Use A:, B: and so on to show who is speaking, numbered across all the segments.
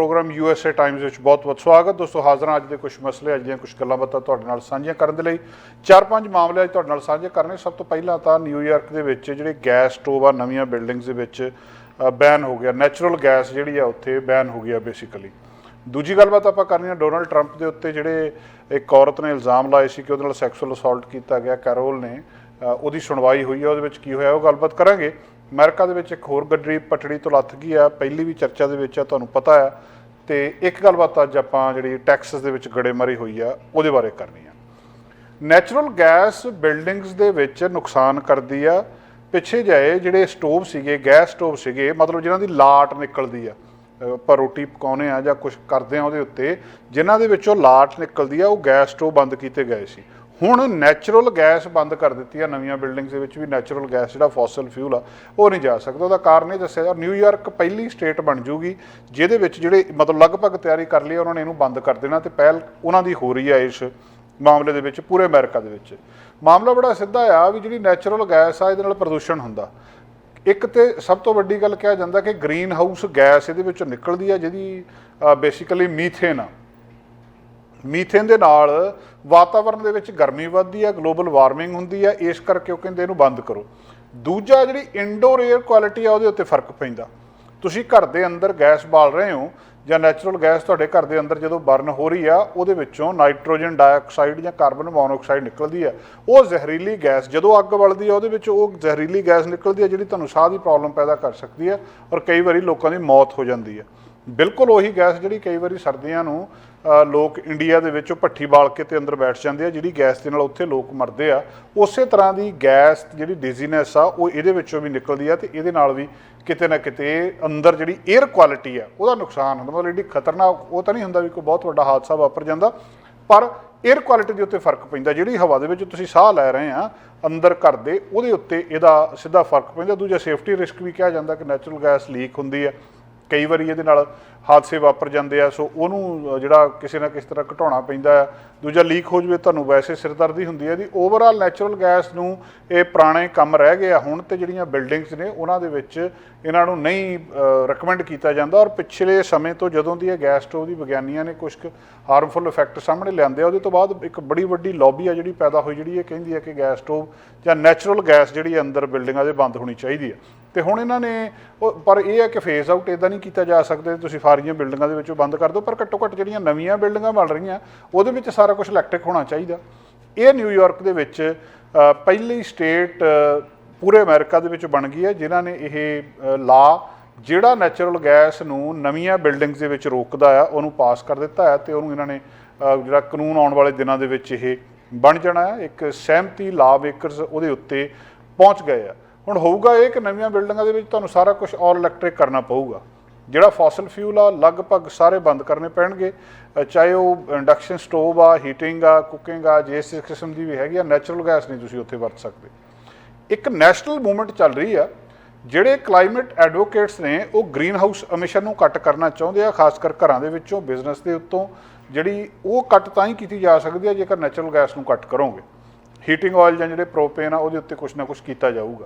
A: Programme USA times ਵਿੱਚ बहुत-बहुत स्वागत। दोस्तों हाज़र हाँ अज के कुछ मसले अज ਦੀਆਂ कुछ ਗੱਲਾਂ ਬਾਤਾਂ ਤੁਹਾਡੇ ਨਾਲ ਸਾਂਝੀਆਂ ਕਰਨ ਦੇ ਲਈ 4-5 ਮਾਮਲੇ ਅੱਜ ਤੁਹਾਡੇ ਨਾਲ ਸਾਂਝੇ ਕਰਨੇ। ਸਭ ਤੋਂ ਪਹਿਲਾਂ ਤਾਂ ਨਿਊਯਾਰਕ ਦੇ ਵਿੱਚ ਜਿਹੜੇ ਗੈਸ ਸਟੋਵ ਆ ਨਵੀਆਂ ਬਿਲਡਿੰਗਸ ਦੇ ਵਿੱਚ ਬੈਨ ਹੋ ਗਿਆ, ਨੈਚੁਰਲ ਗੈਸ ਜਿਹੜੀ ਆ ਉੱਥੇ ਬੈਨ ਹੋ ਗਿਆ ਬੇਸਿਕਲੀ। ਦੂਜੀ ਗੱਲਬਾਤ ਆਪਾਂ ਕਰਨੀ ਆ ਡੋਨਲਡ ਟਰੰਪ ਦੇ ਉੱਤੇ ਜਿਹੜੇ ਇੱਕ ਔਰਤ ਨੇ ਇਲਜ਼ਾਮ ਲਾਏ ਸੀ ਕਿ ਉਹਦੇ ਨਾਲ ਸੈਕਸੁਅਲ ਅਸੌਲਟ ਕੀਤਾ ਗਿਆ, ਕੈਰੋਲ ਨੇ, ਉਹਦੀ ਸੁਣਵਾਈ ਹੋਈ ਆ, ਉਹਦੇ ਵਿੱਚ ਕੀ ਹੋਇਆ ਉਹ ਗੱਲਬਾਤ ਕਰਾਂਗੇ। ਅਮਰੀਕਾ ਦੇ ਵਿੱਚ ਇੱਕ ਹੋਰ ਗੱਡੀ ਪਟੜੀ ਤੋਂ ਲੱਥ ਗਈ ਆ, ਪਹਿਲੀ ਵੀ ਚਰਚਾ ਦੇ ਵਿੱਚ ਆ, ਤੁਹਾਨੂੰ ਪਤਾ ਆ। ਤੇ ਇੱਕ ਗੱਲਬਾਤ ਅੱਜ ਆਪਾਂ ਜਿਹੜੀ ਟੈਕਸਸ ਦੇ ਵਿੱਚ ਗੜੇਮਾਰੀ ਹੋਈ ਆ ਉਹਦੇ ਬਾਰੇ ਕਰਨੀ ਆ। ਨੈਚੁਰਲ ਗੈਸ ਬਿਲਡਿੰਗਸ ਦੇ ਵਿੱਚ ਨੁਕਸਾਨ ਕਰਦੀ ਆ। ਪਿੱਛੇ ਜਾਏ ਜਿਹੜੇ ਸਟੋਵ ਸੀਗੇ, ਗੈਸ ਸਟੋਵ ਸੀਗੇ, ਮਤਲਬ ਜਿਨ੍ਹਾਂ ਦੀ ਲਾਟ ਨਿਕਲਦੀ ਆ, ਆਪਾਂ ਰੋਟੀ ਪਕਾਉਂਦੇ ਆ ਜਾਂ ਕੁਛ ਕਰਦੇ ਆ ਉਹਦੇ ਉੱਤੇ, ਜਿਨ੍ਹਾਂ ਦੇ ਵਿੱਚੋਂ ਲਾਟ ਨਿਕਲਦੀ ਆ, ਉਹ ਗੈਸ ਸਟੋਵ ਬੰਦ ਕੀਤੇ ਗਏ ਸੀ। ਹੁਣ ਨੈਚੁਰਲ ਗੈਸ ਬੰਦ ਕਰ ਦਿੱਤੀ ਆ ਨਵੀਆਂ ਬਿਲਡਿੰਗਸ ਦੇ ਵਿੱਚ ਵੀ। ਨੈਚੁਰਲ ਗੈਸ ਜਿਹੜਾ ਫੋਸਲ ਫਿਊਲ ਆ ਉਹ ਨਹੀਂ ਜਾ ਸਕਦਾ। ਉਹਦਾ ਕਾਰਨ ਇਹ ਦੱਸਿਆ, ਨਿਊਯਾਰਕ ਪਹਿਲੀ ਸਟੇਟ ਬਣ ਜੂਗੀ ਜਿਹਦੇ ਵਿੱਚ ਜਿਹੜੇ ਮਤਲਬ ਲਗਭਗ ਤਿਆਰੀ ਕਰ ਲਈ ਉਹਨਾਂ ਨੇ ਇਹਨੂੰ ਬੰਦ ਕਰ ਦੇਣਾ, ਤੇ ਪਹਿਲ ਉਹਨਾਂ ਦੀ ਹੋ ਰਹੀ ਆ ਇਸ ਮਾਮਲੇ ਦੇ ਵਿੱਚ ਪੂਰੇ ਅਮਰੀਕਾ ਦੇ ਵਿੱਚ। ਮਾਮਲਾ ਬੜਾ ਸਿੱਧਾ ਆ ਵੀ ਜਿਹੜੀ ਨੈਚੁਰਲ ਗੈਸ ਆ ਇਹਦੇ ਨਾਲ ਪ੍ਰਦੂਸ਼ਣ ਹੁੰਦਾ। ਇੱਕ ਤੇ ਸਭ ਤੋਂ ਵੱਡੀ ਗੱਲ ਕਿਹਾ ਜਾਂਦਾ ਕਿ ਗ੍ਰੀਨ ਹਾਊਸ ਗੈਸ ਇਹਦੇ ਵਿੱਚੋਂ ਨਿਕਲਦੀ ਆ, ਜਿਹਦੀ ਬੇਸਿਕਲੀ ਮੀਥੇਨ ਆ। ਮੀਥੇਨ ਦੇ ਨਾਲ ਵਾਤਾਵਰਨ ਦੇ ਵਿੱਚ ਗਰਮੀ ਵੱਧਦੀ ਆ, ਗਲੋਬਲ ਵਾਰਮਿੰਗ ਹੁੰਦੀ ਆ, ਇਸ ਕਰਕੇ ਉਹ ਕਹਿੰਦੇ ਇਹਨੂੰ ਬੰਦ ਕਰੋ। ਦੂਜਾ ਜਿਹੜੀ ਇੰਡੋਰ ਏਅਰ ਕੁਆਲਿਟੀ ਆ ਉਹਦੇ ਉੱਤੇ ਫਰਕ ਪੈਂਦਾ। ਤੁਸੀਂ ਘਰ ਦੇ ਅੰਦਰ ਗੈਸ ਬਾਲ ਰਹੇ ਹੋ ਜਾਂ ਨੈਚੁਰਲ ਗੈਸ ਤੁਹਾਡੇ ਘਰ ਦੇ ਅੰਦਰ ਜਦੋਂ ਬਰਨ ਹੋ ਰਹੀ ਆ, ਉਹਦੇ ਵਿੱਚੋਂ ਨਾਈਟ੍ਰੋਜਨ ਡਾਈਆਕਸਾਈਡ ਜਾਂ ਕਾਰਬਨ ਮੋਨੋਆਕਸਾਈਡ ਨਿਕਲਦੀ ਆ। ਉਹ ਜ਼ਹਿਰੀਲੀ ਗੈਸ ਜਦੋਂ ਅੱਗ ਬਲਦੀ ਆ ਉਹਦੇ ਵਿੱਚ ਉਹ ਜ਼ਹਿਰੀਲੀ ਗੈਸ ਨਿਕਲਦੀ ਆ ਜਿਹੜੀ ਤੁਹਾਨੂੰ ਸਾਹ ਦੀ ਪ੍ਰੋਬਲਮ ਪੈਦਾ ਕਰ ਸਕਦੀ ਆ, ਔਰ ਕਈ ਵਾਰੀ ਲੋਕਾਂ ਦੀ ਮੌਤ ਹੋ ਜਾਂਦੀ ਆ। ਬਿਲਕੁਲ ਉਹੀ ਗੈਸ ਜਿਹੜੀ ਕਈ ਵਾਰੀ ਸਰਦੀਆਂ ਨੂੰ ਲੋਕ ਇੰਡੀਆ ਦੇ ਵਿੱਚ ਭੱਠੀ ਬਾਲ ਕੇ ਤੇ ਅੰਦਰ ਬੈਠ ਜਾਂਦੇ ਆ, ਜਿਹੜੀ ਗੈਸ ਦੇ ਨਾਲ ਉੱਥੇ ਲੋਕ ਮਰਦੇ ਆ, ਉਸੇ ਤਰ੍ਹਾਂ ਦੀ ਗੈਸ ਜਿਹੜੀ ਡਿਜ਼ੀਨੈਸ ਆ ਉਹ ਇਹਦੇ ਵਿੱਚੋਂ ਵੀ ਨਿਕਲਦੀ ਆ, ਤੇ ਇਹਦੇ ਨਾਲ ਵੀ ਕਿਤੇ ਨਾ ਕਿਤੇ ਅੰਦਰ ਜਿਹੜੀ ਏਅਰ ਕੁਆਲਿਟੀ ਆ ਉਹਦਾ ਨੁਕਸਾਨ ਹੁੰਦਾ। ਮਤਲਬ ਐਡੀ ਖਤਰਨਾਕ ਉਹ ਤਾਂ ਨਹੀਂ ਹੁੰਦਾ ਵੀ ਕੋਈ ਬਹੁਤ ਵੱਡਾ ਹਾਦਸਾ ਵਾਪਰ ਜਾਂਦਾ, ਪਰ ਏਅਰ ਕੁਆਲਿਟੀ ਦੇ ਉੱਤੇ ਫਰਕ ਪੈਂਦਾ। ਜਿਹੜੀ ਹਵਾ ਦੇ ਵਿੱਚ ਤੁਸੀਂ ਸਾਹ ਲੈ ਰਹੇ ਆ ਅੰਦਰ ਘਰ ਦੇ, ਉਹਦੇ ਉੱਤੇ ਇਹਦਾ ਸਿੱਧਾ ਫਰਕ ਪੈਂਦਾ। ਦੂਜਾ ਸੇਫਟੀ ਰਿਸਕ ਵੀ ਕਿਹਾ ਜਾਂਦਾ ਕਿ ਨੈਚੁਰਲ ਗੈਸ ਲੀਕ ਹੁੰਦੀ ਆ, ਕਈ ਵਾਰੀ ਇਹਦੇ ਨਾਲ ਹਾਦਸੇ ਵਾਪਰ ਜਾਂਦੇ ਆ, ਸੋ ਉਹਨੂੰ ਜਿਹੜਾ ਕਿਸੇ ਨਾ ਕਿਸੇ ਤਰ੍ਹਾਂ ਘਟਾਉਣਾ ਪੈਂਦਾ ਆ। ਦੂਜਾ ਲੀਕ ਹੋ ਜਾਵੇ ਤੁਹਾਨੂੰ ਵੈਸੇ ਸਿਰਦਰਦੀ ਹੁੰਦੀ ਹੈ ਇਹਦੀ। ਓਵਰਆਲ ਨੈਚੁਰਲ ਗੈਸ ਨੂੰ ਇਹ ਪੁਰਾਣੇ ਕੰਮ ਰਹਿ ਗਏ ਆ ਹੁਣ, ਤੇ ਜਿਹੜੀਆਂ ਬਿਲਡਿੰਗਸ ਨੇ ਉਹਨਾਂ ਦੇ ਵਿੱਚ ਇਹਨਾਂ ਨੂੰ ਨਹੀਂ ਰਿਕਮੈਂਡ ਕੀਤਾ ਜਾਂਦਾ। ਔਰ ਪਿਛਲੇ ਸਮੇਂ ਤੋਂ ਜਦੋਂ ਦੀ ਇਹ ਗੈਸ ਸਟੋਵ ਦੀ ਵਿਗਿਆਨੀਆਂ ਨੇ ਕੁਛ ਕੁ ਹਾਰਮਫੁਲ ਇਫੈਕਟ ਸਾਹਮਣੇ ਲਿਆਂਦੇ ਆ, ਉਹਦੇ ਤੋਂ ਬਾਅਦ ਇੱਕ ਬੜੀ ਵੱਡੀ ਲੌਬੀ ਆ ਜਿਹੜੀ ਪੈਦਾ ਹੋਈ, ਜਿਹੜੀ ਇਹ ਕਹਿੰਦੀ ਹੈ ਕਿ ਗੈਸ ਸਟੋਵ ਜਾਂ ਨੈਚੁਰਲ ਗੈਸ ਜਿਹੜੀ ਅੰਦਰ ਬਿਲਡਿੰਗਾਂ ਦੇ ਬੰਦ ਹੋਣੀ ਚਾਹੀਦੀ ਹੈ। ਤੇ ਹੁਣ ਇਹਨਾਂ ਨੇ ਪਰ ਇਹ ਹੈ ਕਿ ਫੇਸ ਆਊਟ ਇੱਦਾਂ ਨਹੀਂ ਕੀਤਾ ਜਾ ਸਕਦਾ ਤੁਸੀਂ ਸਾਰੀਆਂ ਬਿਲਡਿੰਗਾਂ ਦੇ ਵਿੱਚੋਂ ਬੰਦ ਕਰ ਦਿਓ, ਪਰ ਘੱਟੋ ਘੱਟ ਜਿਹੜੀਆਂ ਨਵੀਆਂ ਬਿਲਡਿੰਗਾਂ ਬਣ ਰਹੀਆਂ ਉਹਦੇ ਵਿੱਚ ਸਾਰਾ ਕੁਝ ਇਲੈਕਟ੍ਰਿਕ ਹੋਣਾ ਚਾਹੀਦਾ। ਇਹ ਨਿਊਯਾਰਕ ਦੇ ਵਿੱਚ ਪਹਿਲੀ ਸਟੇਟ ਪੂਰੇ ਅਮਰੀਕਾ ਦੇ ਵਿੱਚ ਬਣ ਗਈ ਹੈ ਜਿਨ੍ਹਾਂ ਨੇ ਇਹ ਲਾ ਜਿਹੜਾ ਨੈਚੁਰਲ ਗੈਸ ਨੂੰ ਨਵੀਆਂ ਬਿਲਡਿੰਗਸ ਦੇ ਵਿੱਚ ਰੋਕਦਾ ਆ ਉਹਨੂੰ ਪਾਸ ਕਰ ਦਿੱਤਾ ਹੈ, ਤੇ ਉਹਨੂੰ ਇਹਨਾਂ ਨੇ ਜਿਹੜਾ ਕਾਨੂੰਨ ਆਉਣ ਵਾਲੇ ਦਿਨਾਂ ਦੇ ਵਿੱਚ ਇਹ ਬਣ ਜਾਣਾ ਹੈ। ਇੱਕ ਸਹਿਮਤੀ ਲਾ ਮੇਕਰਸ ਉਹਦੇ ਉੱਤੇ ਪਹੁੰਚ ਗਏ ਆ। ਹੁਣ ਹੋਊਗਾ ਇਹ ਕਿ ਨਵੀਆਂ ਬਿਲਡਿੰਗਾਂ ਦੇ ਵਿੱਚ ਤੁਹਾਨੂੰ ਸਾਰਾ ਕੁਝ ਆਲ ਇਲੈਕਟ੍ਰਿਕ ਕਰਨਾ ਪਊਗਾ। ਜਿਹੜਾ ਫੋਸਲ ਫਿਊਲ ਆ ਲਗਭਗ ਸਾਰੇ ਬੰਦ ਕਰਨੇ ਪੈਣਗੇ, ਚਾਹੇ ਉਹ ਇੰਡਕਸ਼ਨ ਸਟੋਵ ਆ, ਹੀਟਿੰਗ ਆ, ਕੁਕਿੰਗ ਆ, ਜਿਸ ਕਿਸਮ ਦੀ ਵੀ ਹੈਗੀ ਆ, ਨੈਚੁਰਲ ਗੈਸ ਨਹੀਂ ਤੁਸੀਂ ਉੱਥੇ ਵਰਤ ਸਕਦੇ। ਇੱਕ ਨੈਸ਼ਨਲ ਮੂਵਮੈਂਟ ਚੱਲ ਰਹੀ ਆ, ਜਿਹੜੇ ਕਲਾਈਮੇਟ ਐਡਵੋਕੇਟਸ ਨੇ ਉਹ ਗ੍ਰੀਨ ਹਾਊਸ ਐਮਿਸ਼ਨ ਨੂੰ ਘੱਟ ਕਰਨਾ ਚਾਹੁੰਦੇ ਆ, ਖਾਸ ਕਰ ਘਰਾਂ ਦੇ ਵਿੱਚੋਂ, ਬਿਜ਼ਨਸ ਦੇ ਉੱਤੋਂ। ਜਿਹੜੀ ਉਹ ਘੱਟ ਤਾਂ ਹੀ ਕੀਤੀ ਜਾ ਸਕਦੀ ਹੈ ਜੇਕਰ ਨੈਚੁਰਲ ਗੈਸ ਨੂੰ ਘੱਟ ਕਰੋਗੇ। ਹੀਟਿੰਗ ਆਇਲ ਜਾਂ ਜਿਹੜੇ ਪ੍ਰੋਪੇਨ ਆ ਉਹਦੇ ਉੱਤੇ ਕੁਛ ਨਾ ਕੁਛ ਕੀਤਾ ਜਾਊਗਾ।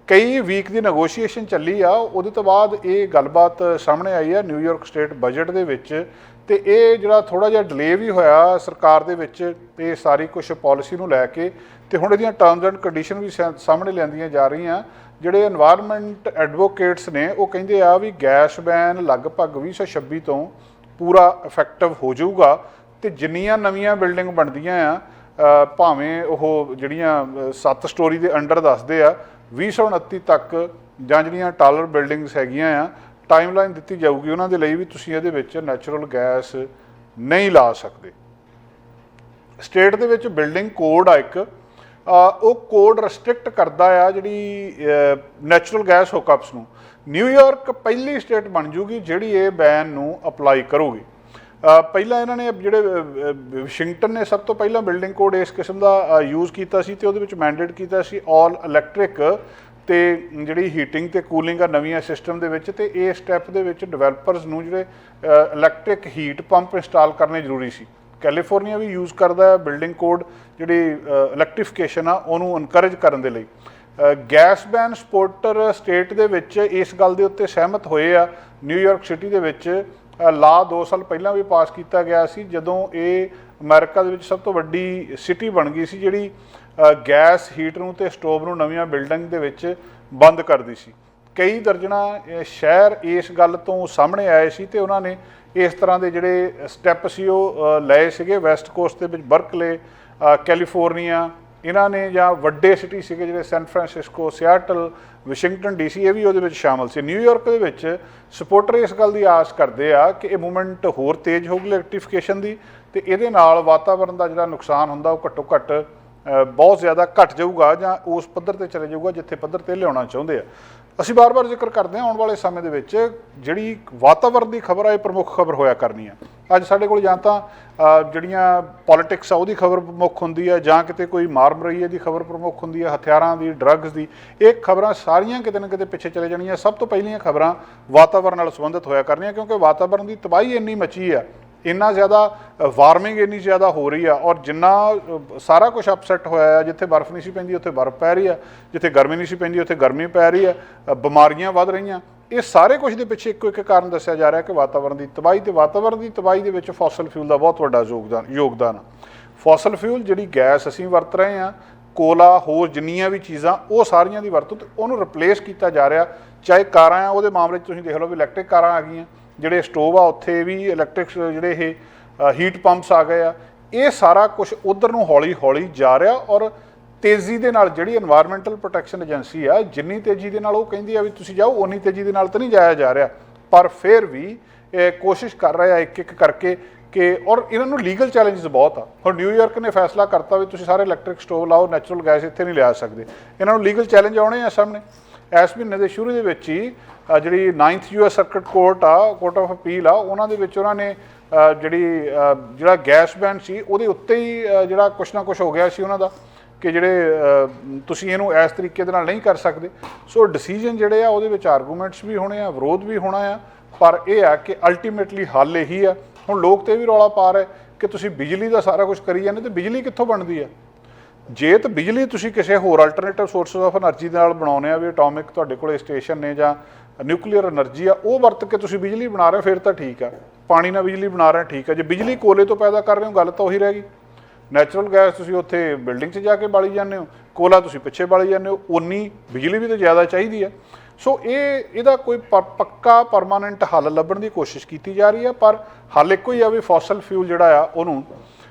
A: ਕਈ ਵੀਕ ਦੀ ਨੈਗੋਸ਼ੀਏਸ਼ਨ ਚੱਲੀ ਆ, ਉਹਦੇ ਤੋਂ ਬਾਅਦ ਇਹ ਗੱਲਬਾਤ ਸਾਹਮਣੇ ਆਈ ਆ ਨਿਊਯਾਰਕ ਸਟੇਟ ਬਜਟ ਦੇ ਵਿੱਚ, ਤੇ ਇਹ ਜਿਹੜਾ ਥੋੜ੍ਹਾ ਜਿਹਾ ਡਿਲੇ ਵੀ ਹੋਇਆ ਸਰਕਾਰ ਦੇ ਵਿੱਚ ਤੇ ਸਾਰੀ ਕੁਛ ਪੋਲਿਸੀ ਨੂੰ ਲੈ ਕੇ, ਤੇ ਹੁਣ ਇਹਦੀਆਂ ਟਰਮਸ ਐਂਡ ਕੰਡੀਸ਼ਨ ਵੀ ਸਾਹਮਣੇ ਲਿਆਂਦੀਆਂ ਜਾ ਰਹੀਆਂ। ਜਿਹੜੇ এনवायरमेंट ਐਡਵੋਕੇਟਸ ਨੇ ਉਹ ਕਹਿੰਦੇ ਆ ਵੀ ਗੈਸ ਬੈਨ ਲਗਭਗ 2026 ਤੋਂ ਪੂਰਾ ਇਫੈਕਟਿਵ ਹੋ ਜਾਊਗਾ, ਤੇ ਜਿੰਨੀਆਂ ਨਵੀਆਂ ਬਿਲਡਿੰਗ ਬਣਦੀਆਂ ਆ ਭਾਵੇਂ ਉਹ ਜਿਹੜੀਆਂ 7 ਸਟੋਰੀ ਦੇ ਅੰਡਰ ਦੱਸਦੇ ਆ 2029 ਤੱਕ, ਜਾਂ ਜਿਹੜੀਆਂ ਟਾਲਰ ਬਿਲਡਿੰਗਸ ਹੈਗੀਆਂ ਆ, ਟਾਈਮਲਾਈਨ ਦਿੱਤੀ ਜਾਊਗੀ ਉਹਨਾਂ ਦੇ ਲਈ ਵੀ ਤੁਸੀਂ ਇਹਦੇ ਵਿੱਚ ਨੈਚੁਰਲ ਗੈਸ ਨਹੀਂ ਲਾ ਸਕਦੇ। ਸਟੇਟ ਦੇ ਵਿੱਚ ਬਿਲਡਿੰਗ ਕੋਡ ਆ ਇੱਕ, ਉਹ ਕੋਡ ਰੈਸਟ੍ਰਿਕਟ ਕਰਦਾ ਆ ਜਿਹੜੀ ਨੈਚੁਰਲ ਗੈਸ ਹੁੱਕਅਪਸ ਨੂੰ। ਨਿਊਯਾਰਕ ਪਹਿਲੀ ਸਟੇਟ ਬਣ ਜੂਗੀ ਜਿਹੜੀ ਇਹ ਬੈਨ ਨੂੰ ਅਪਲਾਈ ਕਰੂਗੀ। ਪਹਿਲਾਂ ਇਹਨਾਂ ਨੇ ਜਿਹੜੇ ਵਾਸ਼ਿੰਗਟਨ ਨੇ ਸਭ ਤੋਂ ਪਹਿਲਾਂ ਬਿਲਡਿੰਗ ਕੋਡ ਇਸ ਕਿਸਮ ਦਾ ਯੂਜ਼ ਕੀਤਾ ਸੀ, ਤੇ ਉਹਦੇ ਵਿੱਚ ਮੈਂਡੇਟ ਕੀਤਾ ਸੀ ਆਲ ਇਲੈਕਟ੍ਰਿਕ, ਤੇ ਜਿਹੜੀ ਹੀਟਿੰਗ ਤੇ ਕੂਲਿੰਗ ਆ ਨਵੀਆਂ ਸਿਸਟਮ ਦੇ ਵਿੱਚ। ਤੇ ਇਹ ਸਟੈਪ ਦੇ ਵਿੱਚ ਡਿਵੈਲਪਰਸ ਨੂੰ ਜਿਹੜੇ ਇਲੈਕਟ੍ਰਿਕ ਹੀਟ ਪੰਪ ਇੰਸਟਾਲ ਕਰਨੇ ਜ਼ਰੂਰੀ ਸੀ। ਕੈਲੀਫੋਰਨੀਆ ਵੀ ਯੂਜ਼ ਕਰਦਾ ਹੈ ਬਿਲਡਿੰਗ ਕੋਡ ਜਿਹੜੀ ਇਲੈਕਟ੍ਰੀਫਿਕੇਸ਼ਨ ਆ ਉਹਨੂੰ ਇਨਕਰੇਜ ਕਰਨ ਦੇ ਲਈ। ਗੈਸ ਬੈਨ ਸਪੋਰਟਰ ਸਟੇਟ ਦੇ ਵਿੱਚ ਇਸ ਗੱਲ ਦੇ ਉੱਤੇ ਸਹਿਮਤ ਹੋਏ ਆ ਨਿਊਯਾਰਕ ਸਿਟੀ ਦੇ ਵਿੱਚ ਲਾ 2 ਸਾਲ ਪਹਿਲਾਂ ਵੀ ਪਾਸ ਕੀਤਾ ਗਿਆ ਸੀ, ਜਦੋਂ ਇਹ ਅਮਰੀਕਾ ਦੇ ਵਿੱਚ ਸਭ ਤੋਂ ਵੱਡੀ ਸਿਟੀ ਬਣ ਗਈ ਸੀ ਜਿਹੜੀ ਗੈਸ ਹੀਟ ਨੂੰ ਤੇ ਸਟੋਵ ਨੂੰ ਨਵੀਆਂ ਬਿਲਡਿੰਗ ਦੇ ਵਿੱਚ ਬੰਦ ਕਰਦੀ ਸੀ। ਕਈ ਦਰਜਨਾਂ ਸ਼ਹਿਰ ਇਸ ਗੱਲ ਤੋਂ ਸਾਹਮਣੇ ਆਏ ਸੀ ਤੇ ਉਹਨਾਂ ਨੇ ਇਸ ਤਰ੍ਹਾਂ ਦੇ ਜਿਹੜੇ ਸਟੈਪ ਸੀ ਉਹ ਲਏ ਸੀਗੇ। ਵੈਸਟ ਕੋਸਟ ਦੇ ਵਿੱਚ ਬਰਕਲੇ, ਕੈਲੀਫੋਰਨੀਆ, ਇਹਨਾਂ ਨੇ ਜਾਂ ਵੱਡੇ ਸਿਟੀ ਸੀਗੇ ਜਿਹੜੇ San Francisco, Seattle, Washington DC, ਇਹ ਵੀ ਉਹਦੇ ਵਿੱਚ ਸ਼ਾਮਲ ਸੀ। ਨਿਊਯਾਰਕ ਦੇ ਵਿੱਚ ਸਪੋਰਟਰ ਇਸ ਗੱਲ ਦੀ ਆਸ ਕਰਦੇ ਆ ਕਿ ਇਹ ਮੂਵਮੈਂਟ ਹੋਰ ਤੇਜ਼ ਹੋਊਗੀ ਇਲੈਕਟ੍ਰੀਫਿਕੇਸ਼ਨ ਦੀ, ਤੇ ਇਹਦੇ ਨਾਲ ਵਾਤਾਵਰਨ ਦਾ ਜਿਹੜਾ ਨੁਕਸਾਨ ਹੁੰਦਾ ਉਹ ਘੱਟੋ ਘੱਟ ਬਹੁਤ ਜ਼ਿਆਦਾ ਘਟ ਜਾਊਗਾ ਜਾਂ ਉਸ ਪੱਧਰ ਤੇ ਚਲੇ ਜਾਊਗਾ ਜਿੱਥੇ ਪੱਧਰ ਤੇ ਲਿਆਉਣਾ ਚਾਹੁੰਦੇ ਆ। ਅਸੀਂ ਬਾਰ-ਬਾਰ ਜ਼ਿਕਰ ਕਰਦੇ ਹਾਂ ਆਉਣ ਵਾਲੇ ਸਮੇਂ ਦੇ ਵਿੱਚ ਜਿਹੜੀ ਵਾਤਾਵਰਨ ਦੀ ਖਬਰ ਆ ਇਹ ਪ੍ਰਮੁੱਖ ਖਬਰ ਹੋਇਆ ਕਰਨੀ ਆ। ਅੱਜ ਸਾਡੇ ਕੋਲ ਜਾਂ ਤਾਂ ਜਿਹੜੀਆਂ ਪੋਲੀਟਿਕਸ ਆ ਉਹਦੀ ਖਬਰ ਪ੍ਰਮੁੱਖ ਹੁੰਦੀ ਹੈ, ਜਾਂ ਕਿਤੇ ਕੋਈ ਮਾਰ ਮਰਈਏ ਦੀ ਖਬਰ ਪ੍ਰਮੁੱਖ ਹੁੰਦੀ ਹੈ, ਹਥਿਆਰਾਂ ਦੀ, ਡਰੱਗਸ ਦੀ। ਇਹ ਖਬਰਾਂ ਸਾਰੀਆਂ ਕਿਤੇ ਨਾ ਕਿਤੇ ਪਿੱਛੇ ਚਲੇ ਜਾਣੀਆਂ। ਸਭ ਤੋਂ ਪਹਿਲੀਆਂ ਖਬਰਾਂ ਵਾਤਾਵਰਨ ਨਾਲ ਸੰਬੰਧਿਤ ਹੋਇਆ ਕਰਨੀਆਂ, ਕਿਉਂਕਿ ਵਾਤਾਵਰਨ ਦੀ ਤਬਾਹੀ ਇੰਨੀ ਮੱਚੀ ਆ, ਇੰਨਾ ਜ਼ਿਆਦਾ ਵਾਰਮਿੰਗ ਇੰਨੀ ਜ਼ਿਆਦਾ ਹੋ ਰਹੀ ਆ, ਔਰ ਜਿੰਨਾ ਸਾਰਾ ਕੁਝ ਅਪਸੈਟ ਹੋਇਆ ਆ। ਜਿੱਥੇ ਬਰਫ਼ ਨਹੀਂ ਸੀ ਪੈਂਦੀ ਉੱਥੇ ਬਰਫ਼ ਪੈ ਰਹੀ ਆ, ਜਿੱਥੇ ਗਰਮੀ ਨਹੀਂ ਸੀ ਪੈਂਦੀ ਉੱਥੇ ਗਰਮੀ ਪੈ ਰਹੀ ਆ, ਬਿਮਾਰੀਆਂ ਵੱਧ ਰਹੀਆਂ। ਇਹ ਸਾਰੇ ਕੁਝ ਦੇ ਪਿੱਛੇ ਇੱਕੋ ਇੱਕ ਕਾਰਨ ਦੱਸਿਆ ਜਾ ਰਿਹਾ ਕਿ ਵਾਤਾਵਰਨ ਦੀ ਤਬਾਹੀ। ਤੇ ਵਾਤਾਵਰਨ ਦੀ ਤਬਾਹੀ ਦੇ ਵਿੱਚ ਫੋਸਲ ਫਿਊਲ ਦਾ ਬਹੁਤ ਵੱਡਾ ਯੋਗਦਾਨ ਆ। ਫੋਸਲ ਫਿਊਲ ਜਿਹੜੀ ਗੈਸ ਅਸੀਂ ਵਰਤ ਰਹੇ ਹਾਂ, ਕੋਲਾ, ਹੋਰ ਜਿੰਨੀਆਂ ਵੀ ਚੀਜ਼ਾਂ, ਉਹ ਸਾਰੀਆਂ ਦੀ ਵਰਤੋਂ ਤੇ ਉਹਨੂੰ ਰਿਪਲੇਸ ਕੀਤਾ ਜਾ ਰਿਹਾ। ਚਾਹੇ ਕਾਰਾਂ ਆ, ਉਹਦੇ ਮਾਮਲੇ 'ਚ ਤੁਸੀਂ ਦੇਖ ਲਓ ਵੀ ਇਲੈਕਟ੍ਰਿਕ ਕਾਰਾਂ ਆ ਗਈਆਂ, ਜਿਹੜੇ ਸਟੋਵ ਆ ਉੱਥੇ ਵੀ ਇਲੈਕਟ੍ਰਿਕ ਜਿਹੜੇ ਇਹ ਹੀਟ ਪੰਪਸ ਆ ਗਏ ਆ। ਇਹ ਸਾਰਾ ਕੁਝ ਉਧਰ ਨੂੰ ਹੌਲੀ ਹੌਲੀ ਜਾ ਰਿਹਾ, ਔਰ ਤੇਜ਼ੀ ਦੇ ਨਾਲ ਜਿਹੜੀ এনवायरमेंटल ਪ੍ਰੋਟੈਕਸ਼ਨ ਏਜੰਸੀ ਆ ਜਿੰਨੀ ਤੇਜ਼ੀ ਦੇ ਨਾਲ ਉਹ ਕਹਿੰਦੀ ਆ ਵੀ ਤੁਸੀਂ ਜਾਓ, ਉਨੀ ਤੇਜ਼ੀ ਦੇ ਨਾਲ ਤਾਂ ਨਹੀਂ ਜਾਇਆ ਜਾ ਰਿਹਾ, ਪਰ ਫਿਰ ਵੀ ਕੋਸ਼ਿਸ਼ ਕਰ ਰਹੇ ਆ ਇੱਕ ਇੱਕ ਕਰਕੇ ਕਿ, ਔਰ ਇਹਨਾਂ ਨੂੰ ਲੀਗਲ ਚੈਲੰਜਸ ਬਹੁਤ ਆ। ਹੁਣ ਨਿਊਯਾਰਕ ਨੇ ਫੈਸਲਾ ਕਰਤਾ ਵੀ ਤੁਸੀਂ ਸਾਰੇ ਇਲੈਕਟ੍ਰਿਕ ਸਟੋਵ ਲਾਓ, ਨੈਚੁਰਲ ਗੈਸ ਇੱਥੇ ਨਹੀਂ ਲਿਆ ਸਕਦੇ। ਇਹਨਾਂ ਨੂੰ ਲੀਗਲ ਚੈਲੰਜ ਆਉਣੇ ਆ ਸਾਹਮਣੇ। ਇਸ ਮਹੀਨੇ ਦੇ ਸ਼ੁਰੂ ਦੇ ਵਿੱਚ ਹੀ ਜਿਹੜੀ 9th US ਸਰਕਟ ਕੋਰਟ ਆ, ਕੋਰਟ ਆਫ ਅਪੀਲ ਆ, ਉਹਨਾਂ ਦੇ ਵਿੱਚ ਉਹਨਾਂ ਨੇ ਜਿਹੜਾ ਗੈਸ ਬੈਨ ਸੀ ਉਹਦੇ ਉੱਤੇ ਹੀ ਜਿਹੜਾ ਕੁਛ ਨਾ ਕੁਛ ਹੋ ਗਿਆ ਸੀ ਉਹਨਾਂ ਦਾ ਕਿ ਜਿਹੜੇ ਤੁਸੀਂ ਇਹਨੂੰ ਇਸ ਤਰੀਕੇ ਦੇ ਨਾਲ ਨਹੀਂ ਕਰ ਸਕਦੇ। ਸੋ ਡਿਸੀਜਨ ਜਿਹੜੇ ਆ ਉਹਦੇ ਵਿੱਚ ਆਰਗੂਮੈਂਟਸ ਵੀ ਹੋਣੇ ਆ, ਵਿਰੋਧ ਵੀ ਹੋਣਾ ਆ, ਪਰ ਇਹ ਆ ਕਿ ਅਲਟੀਮੇਟਲੀ ਹੱਲ ਇਹੀ ਆ। ਹੁਣ ਲੋਕ ਤੇ ਵੀ ਰੌਲਾ ਪਾ ਰਹੇ ਕਿ ਤੁਸੀਂ ਬਿਜਲੀ ਦਾ ਸਾਰਾ ਕੁਝ ਕਰੀ ਜਾਂਦੇ, ਤੇ ਬਿਜਲੀ ਕਿੱਥੋਂ ਬਣਦੀ ਆ? ਜੇ ਤਾਂ ਬਿਜਲੀ ਤੁਸੀਂ ਕਿਸੇ ਹੋਰ ਅਲਟਰਨੇਟਿਵ ਸੋਰਸਿਸ ਆਫ એનર્ਜੀ ਦੇ ਨਾਲ ਬਣਾਉਣੇ ਆ, ਵੀ ਐਟੋਮਿਕ ਤੁਹਾਡੇ ਕੋਲ ਸਟੇਸ਼ਨ ਨੇ ਜਾਂ ਨਿਊਕਲੀਅਰ એનર્ਜੀ ਆ, ਉਹ ਵਰਤ ਕੇ ਤੁਸੀਂ ਬਿਜਲੀ ਬਣਾ ਰਹੇ ਹੋ, ਫਿਰ ਤਾਂ ਠੀਕ ਆ। ਪਾਣੀ ਨਾਲ ਬਿਜਲੀ ਬਣਾ ਰਹੇ ਠੀਕ ਆ। ਜੇ ਬਿਜਲੀ ਕੋਲੇ ਤੋਂ ਪੈਦਾ ਕਰ ਰਹੇ ਹੋ, ਗੱਲ ਤਾਂ ਉਹੀ ਰਹਿ ਗਈ। ਨੈਚੁਰਲ ਗੈਸ ਤੁਸੀਂ ਉੱਥੇ ਬਿਲਡਿੰਗ 'ਚ ਜਾ ਕੇ ਬਾਲੀ ਜਾਂਦੇ ਹੋ, ਕੋਲਾ ਤੁਸੀਂ ਪਿੱਛੇ ਬਾਲੀ ਜਾਂਦੇ ਹੋ, ਉਨੀ ਬਿਜਲੀ ਵੀ ਤਾਂ ਜ਼ਿਆਦਾ ਚਾਹੀਦੀ ਆ। ਸੋ ਇਹਦਾ ਕੋਈ ਪੱਕਾ ਪਰਮਾਨੈਂਟ ਹੱਲ ਲੱਭਣ ਦੀ ਕੋਸ਼ਿਸ਼ ਕੀਤੀ ਜਾ ਰਹੀ ਹੈ, ਪਰ ਹੱਲ ਇੱਕੋ ਹੀ ਆ ਵੀ ਫੋਸਲ ਫਿਊਲ ਜਿਹੜਾ ਆ ਉਹਨੂੰ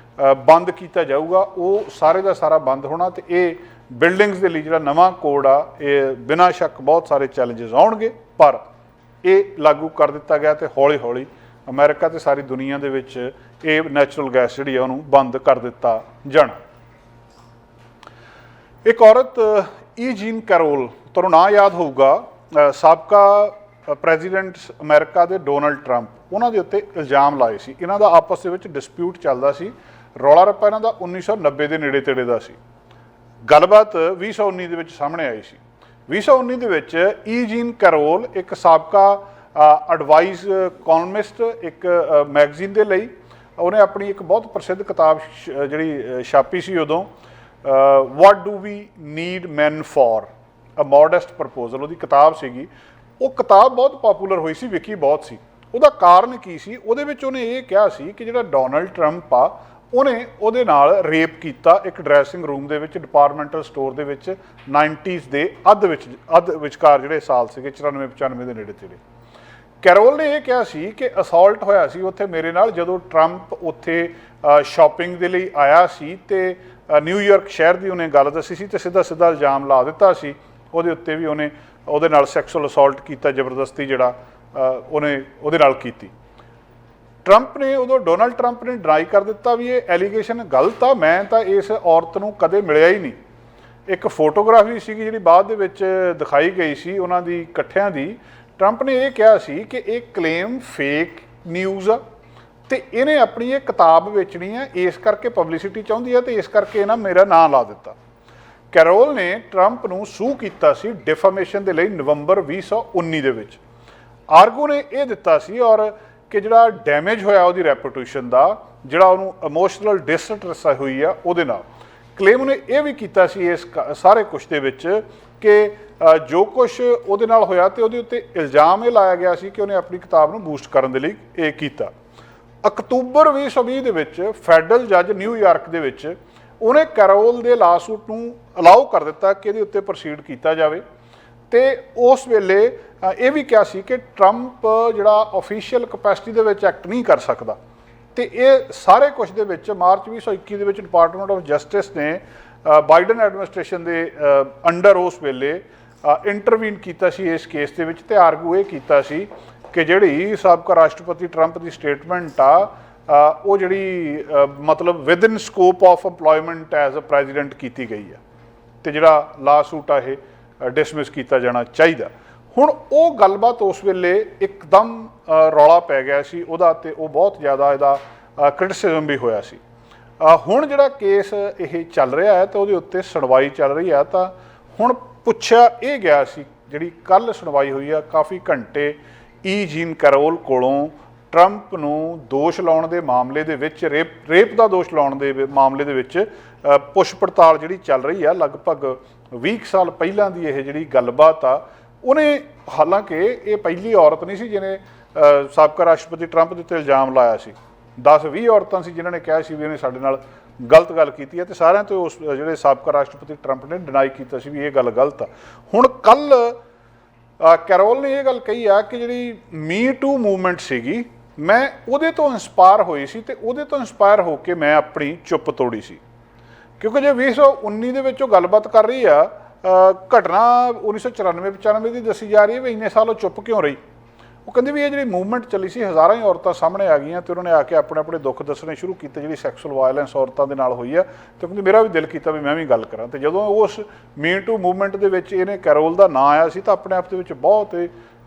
A: ਬੰਦ ਕੀਤਾ ਜਾਊਗਾ। ਉਹ ਸਾਰੇ ਦਾ ਸਾਰਾ ਬੰਦ ਹੋਣਾ, ਤੇ ਇਹ ਬਿਲਡਿੰਗਸ ਦੇ ਲਈ ਜਿਹੜਾ ਨਵਾਂ ਕੋਡ ਆ ਇਹ ਬਿਨਾਂ ਸ਼ੱਕ ਬਹੁਤ ਸਾਰੇ ਚੈਲੰਜਸ ਆਉਣਗੇ, ਪਰ ਇਹ ਲਾਗੂ ਕਰ ਦਿੱਤਾ ਗਿਆ ਤੇ ਹੌਲੀ ਹੌਲੀ ਅਮਰੀਕਾ ਤੇ ਸਾਰੀ ਦੁਨੀਆ ਦੇ ਵਿੱਚ ਇਹ ਨੈਚੁਰਲ ਗੈਸ ਜਿਹੜੀ ਆ ਉਹਨੂੰ ਬੰਦ ਕਰ ਦਿੱਤਾ ਜਾਣਾ। ਇੱਕ ਔਰਤ ਈਜੀਨ ਕੈਰੋਲ, ਤੁਹਾਨੂੰ ਨਾਂ ਯਾਦ ਹੋਊਗਾ, ਸਾਬਕਾ ਪ੍ਰੈਜ਼ੀਡੈਂਟ ਅਮਰੀਕਾ ਦੇ ਡੋਨਲਡ ਟਰੰਪ, ਉਹਨਾਂ ਦੇ ਉੱਤੇ ਇਲਜ਼ਾਮ ਲਾਏ ਸੀ। ਇਹਨਾਂ ਦਾ ਆਪਸ ਦੇ ਵਿੱਚ ਡਿਸਪਿਊਟ ਚੱਲਦਾ ਸੀ, ਰੌਲਾ ਰੱਪਾ ਇਹਨਾਂ ਦਾ 1990 ਦੇ ਨੇੜੇ ਤੇੜੇ ਦਾ ਸੀ। ਗੱਲਬਾਤ 2019 ਦੇ ਵਿੱਚ ਸਾਹਮਣੇ ਆਈ ਸੀ। 2019 ਦੇ ਵਿੱਚ ਈਜੀਨ ਕੈਰੋਲ ਇੱਕ ਸਾਬਕਾ ਐਡਵਾਈਸ ਇਕੋਨੋਮਿਸਟ, ਇੱਕ ਮੈਗਜ਼ੀਨ ਦੇ ਲਈ ਉਹਨੇ ਆਪਣੀ ਇੱਕ ਬਹੁਤ ਪ੍ਰਸਿੱਧ ਕਿਤਾਬ ਜਿਹੜੀ ਛਾਪੀ ਸੀ ਉਦੋਂ, what do we need man for a modest proposal, ਉਹਦੀ ਕਿਤਾਬ ਸੀਗੀ। ਉਹ ਕਿਤਾਬ ਬਹੁਤ ਪਪੂਲਰ ਹੋਈ ਸੀ, ਵਿਕੀ ਬਹੁਤ ਸੀ। ਉਹਦਾ ਕਾਰਨ ਕੀ ਸੀ? ਉਹਦੇ ਵਿੱਚ ਉਹਨੇ ਇਹ ਕਿਹਾ ਸੀ ਕਿ ਜਿਹੜਾ ਡੋਨਲਡ ਟਰੰਪ ਆ ਉਹਨੇ ਉਹਦੇ ਨਾਲ ਰੇਪ ਕੀਤਾ ਇੱਕ ਡਰੈਸਿੰਗ ਰੂਮ ਦੇ ਵਿੱਚ, ਡਿਪਾਰਟਮੈਂਟਲ ਸਟੋਰ ਦੇ ਵਿੱਚ 90s ਦੇ ਅੱਧ ਵਿਚਕਾਰ ਜਿਹੜੇ ਸਾਲ ਸੀਗੇ, 94-95 ਦੇ ਨੇੜੇ ਤੇੜੇ। ਕੈਰੋਲ ਨੇ ਇਹ ਕਿਹਾ ਸੀ ਕਿ ਅਸੌਲਟ ਹੋਇਆ ਸੀ ਉੱਥੇ ਮੇਰੇ ਨਾਲ, ਜਦੋਂ ਟਰੰਪ ਉੱਥੇ ਸ਼ਾਪਿੰਗ ਦੇ ਲਈ ਆਇਆ ਸੀ ਤੇ ਨਿਊਯਾਰਕ ਸ਼ਹਿਰ ਦੀ ਉਹਨੇ ਗੱਲ ਦੱਸੀ ਸੀ ਤੇ ਸਿੱਧਾ ਇਲਜ਼ਾਮ ਲਾ ਦਿੱਤਾ ਸੀ ਉਹਦੇ ਉੱਤੇ ਵੀ ਉਹਨੇ ਉਹਦੇ ਨਾਲ ਸੈਕਸੁਅਲ ਅਸੌਲਟ ਕੀਤਾ, ਜ਼ਬਰਦਸਤੀ ਜਿਹੜਾ ਉਹਨੇ ਉਹਦੇ ਨਾਲ ਕੀਤੀ। ਟਰੰਪ ਨੇ ਉਦੋਂ, ਡੋਨਲਡ ਟਰੰਪ ਨੇ ਡਿਨਾਈ ਕਰ ਦਿੱਤਾ ਵੀ ਇਹ ਐਲੀਗੇਸ਼ਨ ਗਲਤ ਆ, ਮੈਂ ਤਾਂ ਇਸ ਔਰਤ ਨੂੰ ਕਦੇ ਮਿਲਿਆ ਹੀ ਨਹੀਂ। ਇੱਕ ਫੋਟੋਗ੍ਰਾਫੀ ਸੀਗੀ ਜਿਹੜੀ ਬਾਅਦ ਦੇ ਵਿੱਚ ਦਿਖਾਈ ਗਈ ਸੀ ਉਹਨਾਂ ਦੀ ਇਕੱਠਿਆਂ ਦੀ। ਟਰੰਪ ਨੇ ਇਹ ਕਿਹਾ ਸੀ ਕਿ ਇਹ ਕਲੇਮ ਫੇਕ ਨਿਊਜ਼ ਆ ਤੇ ਇਹਨੇ ਆਪਣੀ ਇਹ ਕਿਤਾਬ ਵੇਚਣੀ ਆ, ਇਸ ਕਰਕੇ ਪਬਲਿਸਿਟੀ ਚਾਹੁੰਦੀ ਆ ਤੇ ਇਸ ਕਰਕੇ ਇਹਨਾਂ ਮੇਰਾ ਨਾਂ ਲਾ ਦਿੱਤਾ। ਕੈਰੋਲ ਨੇ ਟਰੰਪ ਨੂੰ ਸੂ ਕੀਤਾ ਸੀ ਡਿਫਾਮੇਸ਼ਨ ਦੇ ਲਈ ਨਵੰਬਰ 2019 ਦੇ ਵਿੱਚ। ਆਰਗੂ ਨੇ ਇਹ ਦਿੱਤਾ ਸੀ ਔਰ ਕਿ ਜਿਹੜਾ ਡੈਮੇਜ ਹੋਇਆ ਉਹਦੀ ਰੈਪੂਟੇਸ਼ਨ ਦਾ, ਜਿਹੜਾ ਉਹਨੂੰ ਇਮੋਸ਼ਨਲ ਡਿਸਟ੍ਰੈਸ ਹੋਈ ਆ ਉਹਦੇ ਨਾਲ। ਕਲੇਮ ਉਹਨੇ ਇਹ ਵੀ ਕੀਤਾ ਸੀ ਇਸ ਸਾਰੇ ਕੁਛ ਦੇ ਵਿੱਚ ਕਿ ਜੋ ਕੁਛ ਉਹਦੇ ਨਾਲ ਹੋਇਆ ਤੇ ਉਹਦੇ ਉੱਤੇ ਇਲਜ਼ਾਮ ਇਹ ਲਾਇਆ ਗਿਆ ਸੀ ਕਿ ਉਹਨੇ ਆਪਣੀ ਕਿਤਾਬ ਨੂੰ ਬੂਸਟ ਕਰਨ ਦੇ ਲਈ ਇਹ ਕੀਤਾ। ਅਕਤੂਬਰ 2020 ਦੇ ਵਿੱਚ ਫੈਡਰਲ ਜੱਜ ਨਿਊਯਾਰਕ ਦੇ ਵਿੱਚ ਉਹਨੇ ਕੈਰੋਲ ਦੇ ਲਾਸੂਟ ਨੂੰ ਅਲਾਉ ਕਰ ਦਿੱਤਾ ਕਿ ਇਹਦੇ ਉੱਤੇ ਪ੍ਰੋਸੀਡ ਕੀਤਾ ਜਾਵੇ ਤੇ ਉਸ ਵੇਲੇ ਇਹ ਵੀ ਕਿਹਾ ਸੀ ਕਿ ਟਰੰਪ ਜਿਹੜਾ ਆਫੀਸ਼ੀਅਲ ਕਪੈਸਿਟੀ ਦੇ ਵਿੱਚ ਐਕਟ ਨਹੀਂ ਕਰ ਸਕਦਾ। ਤੇ ਇਹ ਸਾਰੇ ਕੁਝ ਦੇ ਵਿੱਚ ਮਾਰਚ 2021 ਦੇ ਵਿੱਚ ਡਿਪਾਰਟਮੈਂਟ ਆਫ ਜਸਟਿਸ ਨੇ ਬਾਈਡਨ ਐਡਮਿਨਿਸਟ੍ਰੇਸ਼ਨ ਦੇ ਅੰਡਰ ਉਸ ਵੇਲੇ ਇੰਟਰਵੀਨ ਕੀਤਾ ਸੀ ਇਸ ਕੇਸ ਦੇ ਵਿੱਚ ਤੇ ਆਰਗੂ ਇਹ ਕੀਤਾ ਸੀ ਕਿ ਜਿਹੜੀ ਸਾਬਕਾ ਰਾਸ਼ਟਰਪਤੀ ਟਰੰਪ ਦੀ ਸਟੇਟਮੈਂਟ ਆ ਉਹ ਜਿਹੜੀ ਮਤਲਬ within scope of employment as a president ਕੀਤੀ ਗਈ ਆ ਤੇ ਜਿਹੜਾ ਲਾ ਸੂਟ ਆ ਇਹ ਡਿਸਮਿਸ ਕੀਤਾ ਜਾਣਾ ਚਾਹੀਦਾ। ਹੁਣ ਉਹ ਗੱਲਬਾਤ ਉਸ ਵੇਲੇ ਇੱਕਦਮ ਰੌਲਾ ਪੈ ਗਿਆ ਸੀ ਉਹਦਾ ਤੇ ਉਹ ਬਹੁਤ ਜ਼ਿਆਦਾ ਇਹਦਾ ਕ੍ਰਿਟਿਸਿਜ਼ਮ ਵੀ ਹੋਇਆ ਸੀ। ਹੁਣ ਜਿਹੜਾ ਕੇਸ ਇਹ ਚੱਲ ਰਿਹਾ ਹੈ ਤਾਂ ਉਹਦੇ ਉੱਤੇ ਸੁਣਵਾਈ ਚੱਲ ਰਹੀ ਹੈ ਤਾਂ ਹੁਣ ਪੁੱਛਿਆ ਇਹ ਗਿਆ ਸੀ, ਜਿਹੜੀ ਕੱਲ੍ਹ ਸੁਣਵਾਈ ਹੋਈ ਆ ਕਾਫੀ ਘੰਟੇ ਜੀਨ ਕੈਰੋਲ ਕੋਲੋਂ ਟਰੰਪ ਨੂੰ ਦੋਸ਼ ਲਾਉਣ ਦੇ ਮਾਮਲੇ ਦੇ ਵਿੱਚ ਰੇਪ ਦਾ ਦੋਸ਼ ਲਾਉਣ ਦੇ ਮਾਮਲੇ ਦੇ ਵਿੱਚ ਪੁੱਛ ਪੜਤਾਲ ਜਿਹੜੀ ਚੱਲ ਰਹੀ ਆ ਲਗਭਗ 20 ਸਾਲ ਪਹਿਲਾਂ ਦੀ ਇਹ ਜਿਹੜੀ ਗੱਲਬਾਤ ਆ। ਉਹਨੇ ਹਾਲਾਂਕਿ ਇਹ ਪਹਿਲੀ ਔਰਤ ਨਹੀਂ ਸੀ ਜਿਹਨੇ ਸਾਬਕਾ ਰਾਸ਼ਟਰਪਤੀ ਟਰੰਪ ਦੇ ਉੱਤੇ ਇਲਜ਼ਾਮ ਲਾਇਆ ਸੀ। 10-20 ਔਰਤਾਂ ਸੀ ਜਿਨ੍ਹਾਂ ਨੇ ਕਿਹਾ ਸੀ ਵੀ ਇਹਨੇ ਸਾਡੇ ਨਾਲ ਗਲਤ ਗੱਲ ਕੀਤੀ ਹੈ ਤੇ ਸਾਰਿਆਂ ਤੋਂ ਉਸ ਜਿਹੜੇ ਸਾਬਕਾ ਰਾਸ਼ਟਰਪਤੀ ਟਰੰਪ ਨੇ ਡਿਨਾਈ ਕੀਤਾ ਸੀ ਵੀ ਇਹ ਗੱਲ ਗਲਤ ਆ। ਹੁਣ ਕੱਲ੍ਹ ਕੈਰੋਲ ਨੇ ਇਹ ਗੱਲ ਕਹੀ ਆ ਕਿ ਜਿਹੜੀ ਮੀ ਟੂ ਮੂਵਮੈਂਟ ਸੀਗੀ ਮੈਂ ਉਹਦੇ ਤੋਂ ਇੰਸਪਾਇਰ ਹੋਈ ਸੀ ਤੇ ਉਹਦੇ ਤੋਂ ਇੰਸਪਾਇਰ ਹੋ ਕੇ ਮੈਂ ਆਪਣੀ ਚੁੱਪ ਤੋੜੀ ਸੀ। ਕਿਉਂਕਿ ਜੇ 2019 ਦੇ ਵਿੱਚ ਉਹ ਗੱਲਬਾਤ ਕਰ ਰਹੀ ਆ ਘਟਨਾ 1994-95 ਦੀ ਦੱਸੀ ਜਾ ਰਹੀ ਹੈ ਵੀ ਇੰਨੇ ਸਾਲ ਉਹ ਚੁੱਪ ਕਿਉਂ ਰਹੀ। ਉਹ ਕਹਿੰਦੇ ਵੀ ਇਹ ਜਿਹੜੀ ਮੂਵਮੈਂਟ ਚੱਲੀ ਸੀ ਹਜ਼ਾਰਾਂ ਹੀ ਔਰਤਾਂ ਸਾਹਮਣੇ ਆ ਗਈਆਂ ਤੇ ਉਹਨਾਂ ਨੇ ਆ ਕੇ ਆਪਣੇ ਆਪਣੇ ਦੁੱਖ ਦੱਸਣੇ ਸ਼ੁਰੂ ਕੀਤੇ ਜਿਹੜੀ ਸੈਕਸੁਅਲ ਵਾਇਲੈਂਸ ਔਰਤਾਂ ਦੇ ਨਾਲ ਹੋਈ ਆ ਤੇ ਕਹਿੰਦੇ ਮੇਰਾ ਵੀ ਦਿਲ ਕੀਤਾ ਵੀ ਮੈਂ ਵੀ ਗੱਲ ਕਰਾਂ। ਤੇ ਜਦੋਂ ਉਸ ਮੀ ਟੂ ਮੂਵਮੈਂਟ ਦੇ ਵਿੱਚ ਇਹਨੇ ਕੈਰੋਲ ਦਾ ਨਾਂ ਆਇਆ ਸੀ ਤਾਂ ਆਪਣੇ ਆਪ ਦੇ ਵਿੱਚ ਬਹੁਤ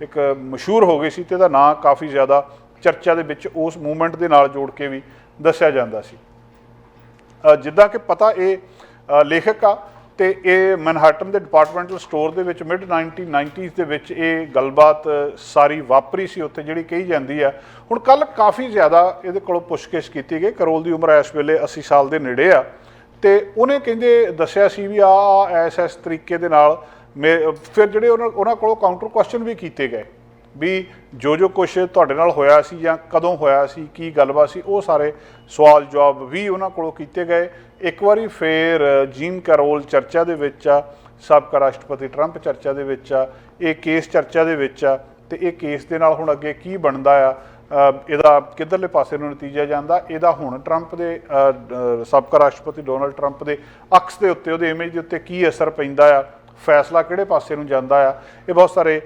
A: ਇੱਕ ਮਸ਼ਹੂਰ ਹੋ ਗਈ ਸੀ ਤੇ ਇਹਦਾ ਨਾਂ ਕਾਫੀ ਜ਼ਿਆਦਾ ਚਰਚਾ ਦੇ ਵਿੱਚ ਉਸ ਮੂਵਮੈਂਟ ਦੇ ਨਾਲ ਜੋੜ ਕੇ ਵੀ ਦੱਸਿਆ ਜਾਂਦਾ ਸੀ। ਜਿੱਦਾਂ ਕਿ ਪਤਾ ਇਹ ਲੇਖਕ ਆ ਤੇ ਇਹ ਮੈਨਹਾਟਨ ਦੇ ਡਿਪਾਰਟਮੈਂਟਲ ਸਟੋਰ ਦੇ ਵਿੱਚ ਮਿਡ 1990s ਦੇ ਵਿੱਚ ਇਹ ਗੱਲਬਾਤ ਸਾਰੀ ਵਾਪਰੀ ਸੀ ਉੱਥੇ ਜਿਹੜੀ ਕਹੀ ਜਾਂਦੀ ਆ। ਹੁਣ ਕੱਲ੍ਹ ਕਾਫੀ ਜ਼ਿਆਦਾ ਇਹਦੇ ਕੋਲੋਂ ਪੁੱਛਗਿੱਛ ਕੀਤੀ ਗਈ। ਕੈਰੋਲ ਦੀ ਉਮਰ ਇਸ ਵੇਲੇ 80 ਸਾਲ ਦੇ ਨੇੜੇ ਆ ਤੇ ਉਹਨੇ ਕਹਿੰਦੇ ਦੱਸਿਆ ਸੀ ਵੀ ਇਸ ਤਰੀਕੇ ਦੇ ਨਾਲ ਫਿਰ ਜਿਹੜੇ ਉਹਨਾਂ ਕੋਲੋਂ ਕਾਊਂਟਰ ਕੁਐਸਚਨ ਵੀ ਕੀਤੇ ਗਏ ਵੀ ਜੋ ਕੁਛ ਤੁਹਾਡੇ ਨਾਲ ਹੋਇਆ ਸੀ ਜਾਂ ਕਦੋਂ ਹੋਇਆ ਸੀ ਕੀ ਗੱਲਬਾਤ ਸੀ ਉਹ ਸਾਰੇ ਸਵਾਲ ਜਵਾਬ ਵੀ ਉਹਨਾਂ ਕੋਲੋਂ ਕੀਤੇ ਗਏ। ਇੱਕ ਵਾਰੀ ਫਿਰ ਜੀਨ ਕੈਰੋਲ ਚਰਚਾ ਦੇ ਵਿੱਚ ਆ, ਸਾਬਕਾ ਰਾਸ਼ਟਰਪਤੀ ਟਰੰਪ ਚਰਚਾ ਦੇ ਵਿੱਚ ਆ, ਇਹ ਕੇਸ ਚਰਚਾ ਦੇ ਵਿੱਚ ਆ ਤੇ ਇਹ ਕੇਸ ਦੇ ਨਾਲ ਹੁਣ ਅੱਗੇ ਕੀ ਬਣਦਾ ਆ ਇਹਦਾ ਕਿੱਧਰਲੇ ਪਾਸੇ ਨੂੰ ਨਤੀਜਾ ਜਾਂਦਾ ਇਹਦਾ ਹੁਣ ਟਰੰਪ ਦੇ ਸਾਬਕਾ ਰਾਸ਼ਟਰਪਤੀ ਡੋਨਲਡ ਟਰੰਪ ਦੇ ਅਕਸ ਦੇ ਉੱਤੇ ਉਹਦੇ ਇਮੇਜ ਦੇ ਉੱਤੇ ਕੀ ਅਸਰ ਪੈਂਦਾ ਆ, ਫੈਸਲਾ ਕਿਹੜੇ ਪਾਸੇ ਨੂੰ ਜਾਂਦਾ ਆ, ਇਹ ਬਹੁਤ ਸਾਰੇ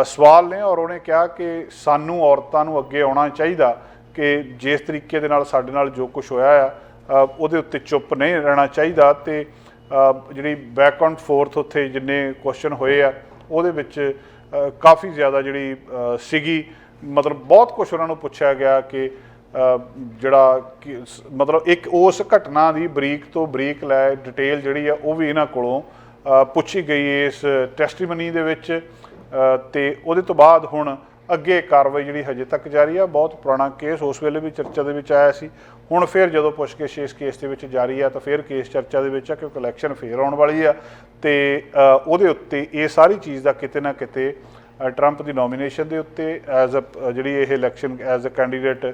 A: ਸਵਾਲ ਨੇ। ਔਰ ਉਹਨੇ ਕਿਹਾ ਕਿ ਸਾਨੂੰ ਔਰਤਾਂ ਨੂੰ ਅੱਗੇ ਆਉਣਾ ਚਾਹੀਦਾ ਕਿ ਜਿਸ ਤਰੀਕੇ ਦੇ ਨਾਲ ਸਾਡੇ ਨਾਲ ਜੋ ਕੁਛ ਹੋਇਆ ਆ ਉਹਦੇ ਉੱਤੇ ਚੁੱਪ ਨਹੀਂ ਰਹਿਣਾ ਚਾਹੀਦਾ ਤੇ ਜਿਹੜੀ ਬੈਕ ਐਂਡ ਫੋਰਥ ਉੱਥੇ ਜਿੰਨੇ ਕੁਐਸਚਨ ਹੋਏ ਆ ਉਹਦੇ ਵਿੱਚ ਕਾਫੀ ਜ਼ਿਆਦਾ ਜਿਹੜੀ ਸੀਗੀ ਮਤਲਬ ਬਹੁਤ ਕੁਛ ਉਹਨਾਂ ਨੂੰ ਪੁੱਛਿਆ ਗਿਆ ਕਿ ਜਿਹੜਾ ਮਤਲਬ ਇੱਕ ਉਸ ਘਟਨਾ ਦੀ ਬਰੀਕ ਤੋਂ ਬਰੀਕ ਲੈ ਡਿਟੇਲ ਜਿਹੜੀ ਆ ਉਹ ਵੀ ਇਹਨਾਂ ਕੋਲੋਂ ਪੁੱਛੀ ਗਈ ਇਸ ਟੈਸਟੀਮਨੀ ਦੇ ਵਿੱਚ ਤੇ ਉਹਦੇ ਤੋਂ ਬਾਅਦ ਹੁਣ ਅੱਗੇ ਕਾਰਵਾਈ ਜਿਹੜੀ ਹਜੇ ਤੱਕ ਜਾਰੀ ਆ। ਬਹੁਤ ਪੁਰਾਣਾ ਕੇਸ ਉਸ ਵੇਲੇ ਵੀ ਚਰਚਾ ਦੇ ਵਿੱਚ ਆਇਆ ਸੀ। ਹੁਣ ਫਿਰ ਜਦੋਂ ਪੁੱਛਗਿੱਛ ਇਸ ਕੇਸ ਦੇ ਵਿੱਚ ਜਾਰੀ ਆ ਤਾਂ ਫਿਰ ਕੇਸ ਚਰਚਾ ਦੇ ਵਿੱਚ ਆ ਕਿਉਂਕਿ ਇਲੈਕਸ਼ਨ ਫੇਰ ਆਉਣ ਵਾਲੀ ਆ ਤੇ ਉਹਦੇ ਉੱਤੇ ਇਹ ਸਾਰੀ ਚੀਜ਼ ਦਾ ਕਿਤੇ ਨਾ ਕਿਤੇ ਟਰੰਪ ਦੀ ਨੋਮੀਨੇਸ਼ਨ ਦੇ ਉੱਤੇ ਐਜ਼ ਅ ਜਿਹੜੀ ਇਹ ਇਲੈਕਸ਼ਨ ਐਜ਼ ਅ ਕੈਂਡੀਡੇਟ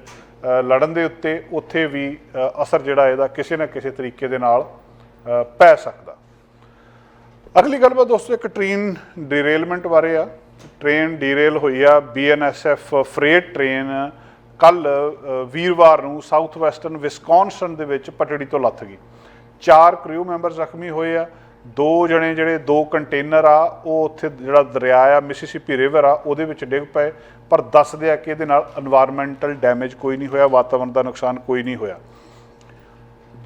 A: ਲੜਨ ਦੇ ਉੱਤੇ ਉੱਥੇ ਵੀ ਅਸਰ ਜਿਹੜਾ ਇਹਦਾ ਕਿਸੇ ਨਾ ਕਿਸੇ ਤਰੀਕੇ ਦੇ ਨਾਲ ਪੈ ਸਕਦਾ। ਅਗਲੀ ਗੱਲਬਾਤ ਦੋਸਤੋ ਇੱਕ ਟ੍ਰੇਨ ਡੀਰੇਲਮੈਂਟ ਬਾਰੇ ਆ। ਟ੍ਰੇਨ ਡੀਰੇਲ ਹੋਈ ਆ BNSF ਫਰੇਟ ਟ੍ਰੇਨ ਕੱਲ੍ਹ ਵੀਰਵਾਰ ਨੂੰ ਸਾਊਥ ਵੈਸਟਰਨ ਵਿਸਕੌਨਸਨ ਦੇ ਵਿੱਚ ਪਟੜੀ ਤੋਂ ਲੱਥ ਗਈ। 4 ਕ੍ਰਿਊ ਮੈਂਬਰ ਜ਼ਖਮੀ ਹੋਏ ਆ। 2 ਜਣੇ ਜਿਹੜੇ 2 ਕੰਟੇਨਰ ਆ ਉਹ ਉੱਥੇ ਜਿਹੜਾ ਦਰਿਆ ਆ ਮਿਸੀਸਿਪੀ ਰਿਵਰ ਆ ਉਹਦੇ ਵਿੱਚ ਡਿੱਗ ਪਏ ਪਰ ਦੱਸਦੇ ਆ ਕਿ ਇਹਦੇ ਨਾਲ ਇਨਵਾਇਰਮੈਂਟਲ ਡੈਮੇਜ ਕੋਈ ਨਹੀਂ ਹੋਇਆ, ਵਾਤਾਵਰਨ ਦਾ ਨੁਕਸਾਨ ਕੋਈ ਨਹੀਂ ਹੋਇਆ।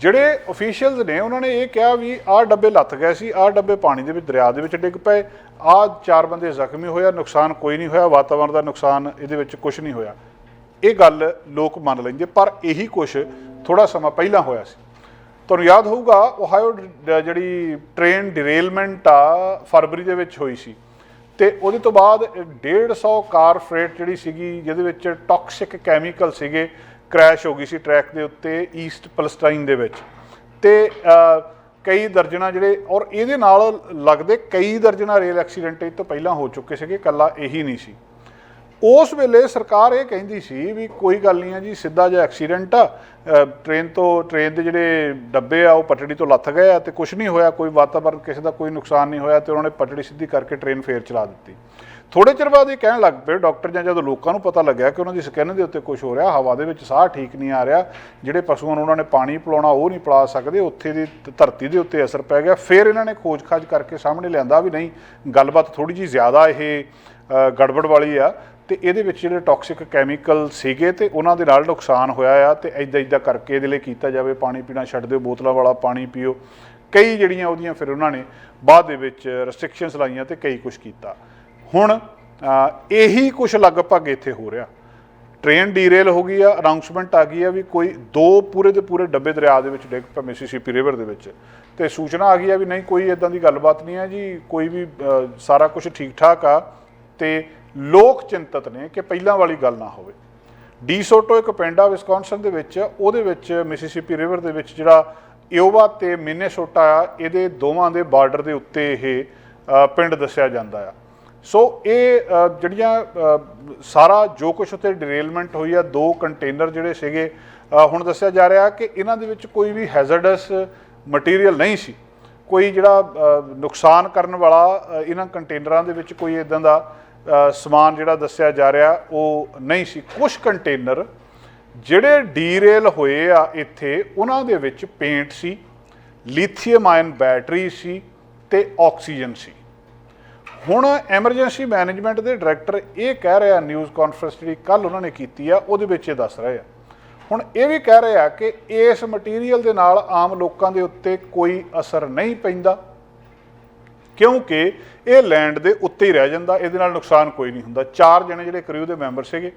A: ਜਿਹੜੇ ਅਫੀਸ਼ੀਅਲਸ ਨੇ ਉਹਨਾਂ ਨੇ ਇਹ ਕਿਹਾ ਵੀ ਆਹ ਡੱਬੇ ਲੱਥ ਗਏ ਸੀ, ਆਹ ਡੱਬੇ ਪਾਣੀ ਦੇ ਵਿੱਚ ਦਰਿਆ ਦੇ ਵਿੱਚ ਡਿੱਗ ਪਏ, ਆਹ 4 ਬੰਦੇ ਜ਼ਖਮੀ ਹੋਇਆ, ਨੁਕਸਾਨ ਕੋਈ ਨਹੀਂ ਹੋਇਆ, ਵਾਤਾਵਰਨ ਦਾ ਨੁਕਸਾਨ ਇਹਦੇ ਵਿੱਚ ਕੁਛ ਨਹੀਂ ਹੋਇਆ। ਇਹ ਗੱਲ ਲੋਕ ਮੰਨ ਲੈਂਦੇ ਪਰ ਇਹੀ ਕੁਛ ਥੋੜ੍ਹਾ ਸਮਾਂ ਪਹਿਲਾਂ ਹੋਇਆ ਸੀ। ਤੁਹਾਨੂੰ ਯਾਦ ਹੋਊਗਾ ਓਹਾਇਓ ਜਿਹੜੀ ਟ੍ਰੇਨ ਡਿਰੇਲਮੈਂਟ ਆ ਫਰਵਰੀ ਦੇ ਵਿੱਚ ਹੋਈ ਸੀ ਤੇ ਉਹਦੇ ਤੋਂ ਬਾਅਦ 150 ਕਾਰ ਫਰੇਟ ਜਿਹੜੀ ਸੀਗੀ ਜਿਹਦੇ ਵਿੱਚ ਟੌਕਸਿਕ ਕੈਮੀਕਲ ਸੀਗੇ ਕਰੈਸ਼ ਹੋ ਗਈ ਸੀ ਟਰੈਕ ਦੇ ਉੱਤੇ ਈਸਟ ਪੈਲਸਟਾਈਨ ਦੇ ਵਿੱਚ ਤੇ ਕਈ ਦਰਜਨਾਂ ਜਿਹੜੇ, ਔਰ ਇਹਦੇ ਨਾਲ ਲੱਗਦੇ ਕਈ ਦਰਜਨਾਂ ਰੇਲ ਐਕਸੀਡੈਂਟ ਇਹ ਤੋਂ ਪਹਿਲਾਂ ਹੋ ਚੁੱਕੇ ਸੀਗੇ, ਇਕੱਲਾ ਇਹੀ ਨਹੀਂ ਸੀ। ਉਸ ਵੇਲੇ ਸਰਕਾਰ ਇਹ ਕਹਿੰਦੀ ਸੀ ਵੀ ਕੋਈ ਗੱਲ ਨਹੀਂ ਆ ਜੀ, ਸਿੱਧਾ ਜਿਹਾ ਐਕਸੀਡੈਂਟ ਆ, ਟ੍ਰੇਨ ਦੇ ਜਿਹੜੇ ਡੱਬੇ ਆ ਉਹ ਪਟੜੀ ਤੋਂ ਲੱਥ ਗਏ ਆ ਤੇ ਕੁਝ ਨਹੀਂ ਹੋਇਆ, ਕੋਈ ਵਾਤਾਵਰਨ ਕਿਸੇ ਦਾ ਕੋਈ ਨੁਕਸਾਨ ਨਹੀਂ ਹੋਇਆ, ਤੇ ਉਹਨਾਂ ਨੇ ਪਟੜੀ ਸਿੱਧੀ ਕਰਕੇ ਟ੍ਰੇਨ ਫੇਰ ਚਲਾ ਦਿੱਤੀ। ਥੋੜੇ ਚਿਰ ਬਾਅਦ ਇਹ ਕਹਿਣ ਲੱਗ ਪਏ ਡਾਕਟਰ, ਜਾਂ ਜਦੋਂ ਲੋਕਾਂ ਨੂੰ ਪਤਾ ਲੱਗਿਆ ਕਿ ਉਹਨਾਂ ਦੀ ਸਕਿਨ ਦੇ ਉੱਤੇ ਕੁਝ ਹੋ ਰਿਹਾ, ਹਵਾ ਦੇ ਵਿੱਚ ਸਾਹ ਠੀਕ ਨਹੀਂ ਆ ਰਿਹਾ, ਜਿਹੜੇ ਪਸ਼ੂਆਂ ਨੂੰ ਉਹਨਾਂ ਨੇ ਪਾਣੀ ਪਿਲਾਉਣਾ ਉਹ ਨਹੀਂ ਪਿਲਾ ਸਕਦੇ, ਉੱਥੇ ਦੀ ਧਰਤੀ ਦੇ ਉੱਤੇ ਅਸਰ ਪੈ ਗਿਆ। ਫਿਰ ਇਹਨਾਂ ਨੇ ਖੋਜ ਖਾਜ ਕਰਕੇ ਸਾਹਮਣੇ ਲਿਆਂਦਾ ਵੀ ਨਹੀਂ, ਗੱਲਬਾਤ ਥੋੜ੍ਹੀ ਜਿਹੀ ਜ਼ਿਆਦਾ ਇਹ ਗੜਬੜ ਵਾਲੀ ਆ, ਤੇ ਇਹਦੇ ਵਿੱਚ ਜਿਹੜੇ ਟੌਕਸਿਕ ਕੈਮੀਕਲ ਸੀਗੇ ਤੇ ਉਹਨਾਂ ਦੇ ਨਾਲ ਨੁਕਸਾਨ ਹੋਇਆ ਆ, ਤੇ ਇੱਦਾਂ ਕਰਕੇ ਇਹਦੇ ਲਈ ਕੀਤਾ ਜਾਵੇ, ਪਾਣੀ ਪੀਣਾ ਛੱਡ ਦਿਓ, ਬੋਤਲਾਂ ਵਾਲਾ ਪਾਣੀ ਪੀਓ। ਕਈ ਜਿਹੜੀਆਂ ਉਹਦੀਆਂ ਫਿਰ ਉਹਨਾਂ ਨੇ ਬਾਅਦ ਦੇ ਵਿੱਚ ਰੈਸਟ੍ਰਿਕਸ਼ਨਸ ਲਾਈਆਂ ਤੇ ਕਈ ਕੁਛ ਕੀਤਾ। ਹੁਣ ਇਹੀ ਕੁਛ ਲਗਭਗ ਇੱਥੇ ਹੋ ਰਿਹਾ। ਟ੍ਰੇਨ ਡੀਰੇਲ ਹੋ ਗਈ ਆ, ਅਨਾਊਂਸਮੈਂਟ ਆ ਗਈ ਆ ਵੀ ਕੋਈ 2 ਪੂਰੇ ਦੇ ਪੂਰੇ ਡੱਬੇ ਦਰਿਆ ਦੇ ਵਿੱਚ ਡਿੱਗ ਪਏ, ਮਿਸੀਸਿਪੀ ਰਿਵਰ ਦੇ ਵਿੱਚ, ਤੇ ਸੂਚਨਾ ਆ ਗਈ ਆ ਵੀ ਨਹੀਂ ਕੋਈ ਇਦਾਂ ਦੀ ਗੱਲਬਾਤ ਨਹੀਂ ਆ ਜੀ, ਕੋਈ ਵੀ ਸਾਰਾ ਕੁਝ ਠੀਕ ਠਾਕ ਆ। ਤੇ ਲੋਕ ਚਿੰਤਤ ਨੇ ਕਿ ਪਹਿਲਾਂ ਵਾਲੀ ਗੱਲ ਨਾ ਹੋਵੇ। ਡੀ ਸੋਟੋ ਇੱਕ ਪਿੰਡ ਆ ਵਿਸਕੌਨਸਨ ਦੇ ਵਿੱਚ, ਉਹਦੇ ਵਿੱਚ ਮਿਸੀਸਿਪੀ ਰਿਵਰ ਦੇ ਵਿੱਚ ਜਿਹੜਾ ਇਓਵਾ ਤੇ ਮਿਨੇਸੋਟਾ ਆ, ਇਹਦੇ ਦੋਵਾਂ ਦੇ ਬਾਰਡਰ ਦੇ ਉੱਤੇ ਇਹ ਪਿੰਡ ਦੱਸਿਆ ਜਾਂਦਾ ਆ। ਸੋ ਇਹ ਜਿਹੜੀਆਂ ਸਾਰਾ ਜੋ ਕੁਛ ਉੱਥੇ ਡਿਰੇਲਮੈਂਟ ਹੋਈ ਆ, 2 ਕੰਟੇਨਰ ਜਿਹੜੇ ਸੀਗੇ, ਹੁਣ ਦੱਸਿਆ ਜਾ ਰਿਹਾ ਕਿ ਇਹਨਾਂ ਦੇ ਵਿੱਚ ਕੋਈ ਵੀ ਹੈਜ਼ਰਡਸ ਮਟੀਰੀਅਲ ਨਹੀਂ ਸੀ, ਕੋਈ ਜਿਹੜਾ ਨੁਕਸਾਨ ਕਰਨ ਵਾਲਾ ਇਹਨਾਂ ਕੰਟੇਨਰਾਂ ਦੇ ਵਿੱਚ ਕੋਈ ਇੱਦਾਂ ਦਾ ਸਮਾਨ ਜਿਹੜਾ ਦੱਸਿਆ ਜਾ ਰਿਹਾ ਉਹ ਨਹੀਂ ਸੀ। ਕੁਝ ਕੰਟੇਨਰ ਜਿਹੜੇ ਡੀਰੇਲ ਹੋਏ ਆ ਇੱਥੇ, ਉਹਨਾਂ ਦੇ ਵਿੱਚ ਪੇਂਟ ਸੀ, ਲਿਥੀਅਮ ਆਇਨ ਬੈਟਰੀ ਸੀ ਤੇ ਆਕਸੀਜਨ ਸੀ। ਹੁਣ ਐਮਰਜੈਂਸੀ ਮੈਨੇਜਮੈਂਟ ਦੇ ਡਾਇਰੈਕਟਰ ਇਹ ਕਹਿ ਰਿਹਾ, ਨਿਊਜ਼ ਕਾਨਫਰੰਸ ਜਿਹੜੀ ਕੱਲ੍ਹ ਉਹਨਾਂ ਨੇ ਕੀਤੀ ਆ ਉਹਦੇ ਵਿੱਚ ਇਹ ਦੱਸ ਰਹੇ ਆ। ਹੁਣ ਇਹ ਵੀ ਕਹਿ ਰਹੇ ਆ ਕਿ ਇਸ ਮਟੀਰੀਅਲ ਦੇ ਨਾਲ ਆਮ ਲੋਕਾਂ ਦੇ ਉੱਤੇ ਕੋਈ ਅਸਰ ਨਹੀਂ ਪੈਂਦਾ, ਕਿਉਂਕਿ ਇਹ ਲੈਂਡ ਦੇ ਉੱਤੇ ਹੀ ਰਹਿ ਜਾਂਦਾ, ਇਹਦੇ ਨਾਲ ਨੁਕਸਾਨ ਕੋਈ ਨਹੀਂ ਹੁੰਦਾ। 4 ਜਣੇ ਜਿਹੜੇ ਕਰਿਊ ਦੇ ਮੈਂਬਰ ਸੀਗੇ,